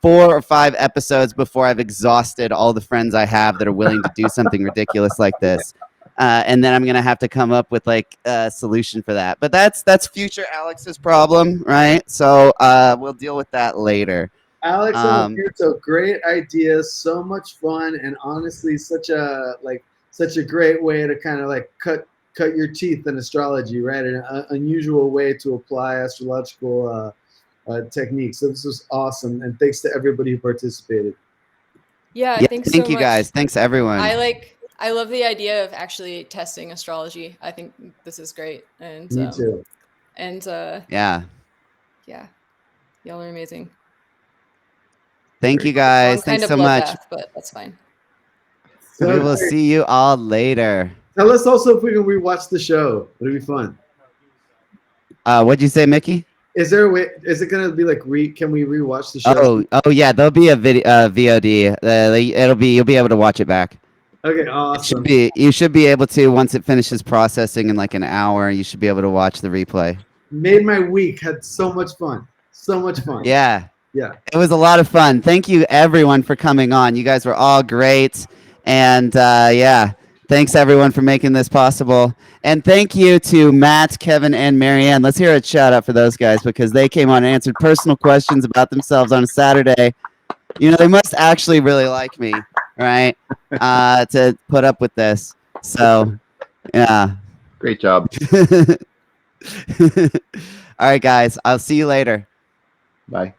4 or 5 episodes before I've exhausted all the friends I have that are willing to do something ridiculous like this. And then I'm going to have to come up with a solution for that. But that's future Alex's problem, right? So we'll deal with that later. Alex Alberto, great idea, so much fun, and honestly, such a great way to kind of cut your teeth in astrology, right? An unusual way to apply astrological techniques. So this was awesome, and thanks to everybody who participated. Yeah, Thank thanks so you much. guys. Thanks everyone. I love the idea of actually testing astrology. I think this is great. And Me too. And yeah, y'all are amazing. thank you guys. Wrong kind Thanks of so much. bloodbath, but that's fine. So We will great. see you all later. Tell us also if we can rewatch the show. It'll be fun. What'd you say, Micki? Is there a way? Is it gonna be can we rewatch the show? Oh yeah, there'll be a video VOD. You'll be able to watch it back. Okay, awesome. You should be able to once it finishes processing in like an hour. You should be able to watch the replay. Made my week. Had so much fun. So much fun. Yeah. Yeah. It was a lot of fun. Thank you everyone for coming on. You guys were all great. And thanks everyone for making this possible. And thank you to Matt, Kevin, and Marianne. Let's hear a shout out for those guys because they came on and answered personal questions about themselves on a Saturday. You know, they must actually really like me, right? To put up with this. So, yeah. Great job. All right, guys. I'll see you later. Bye.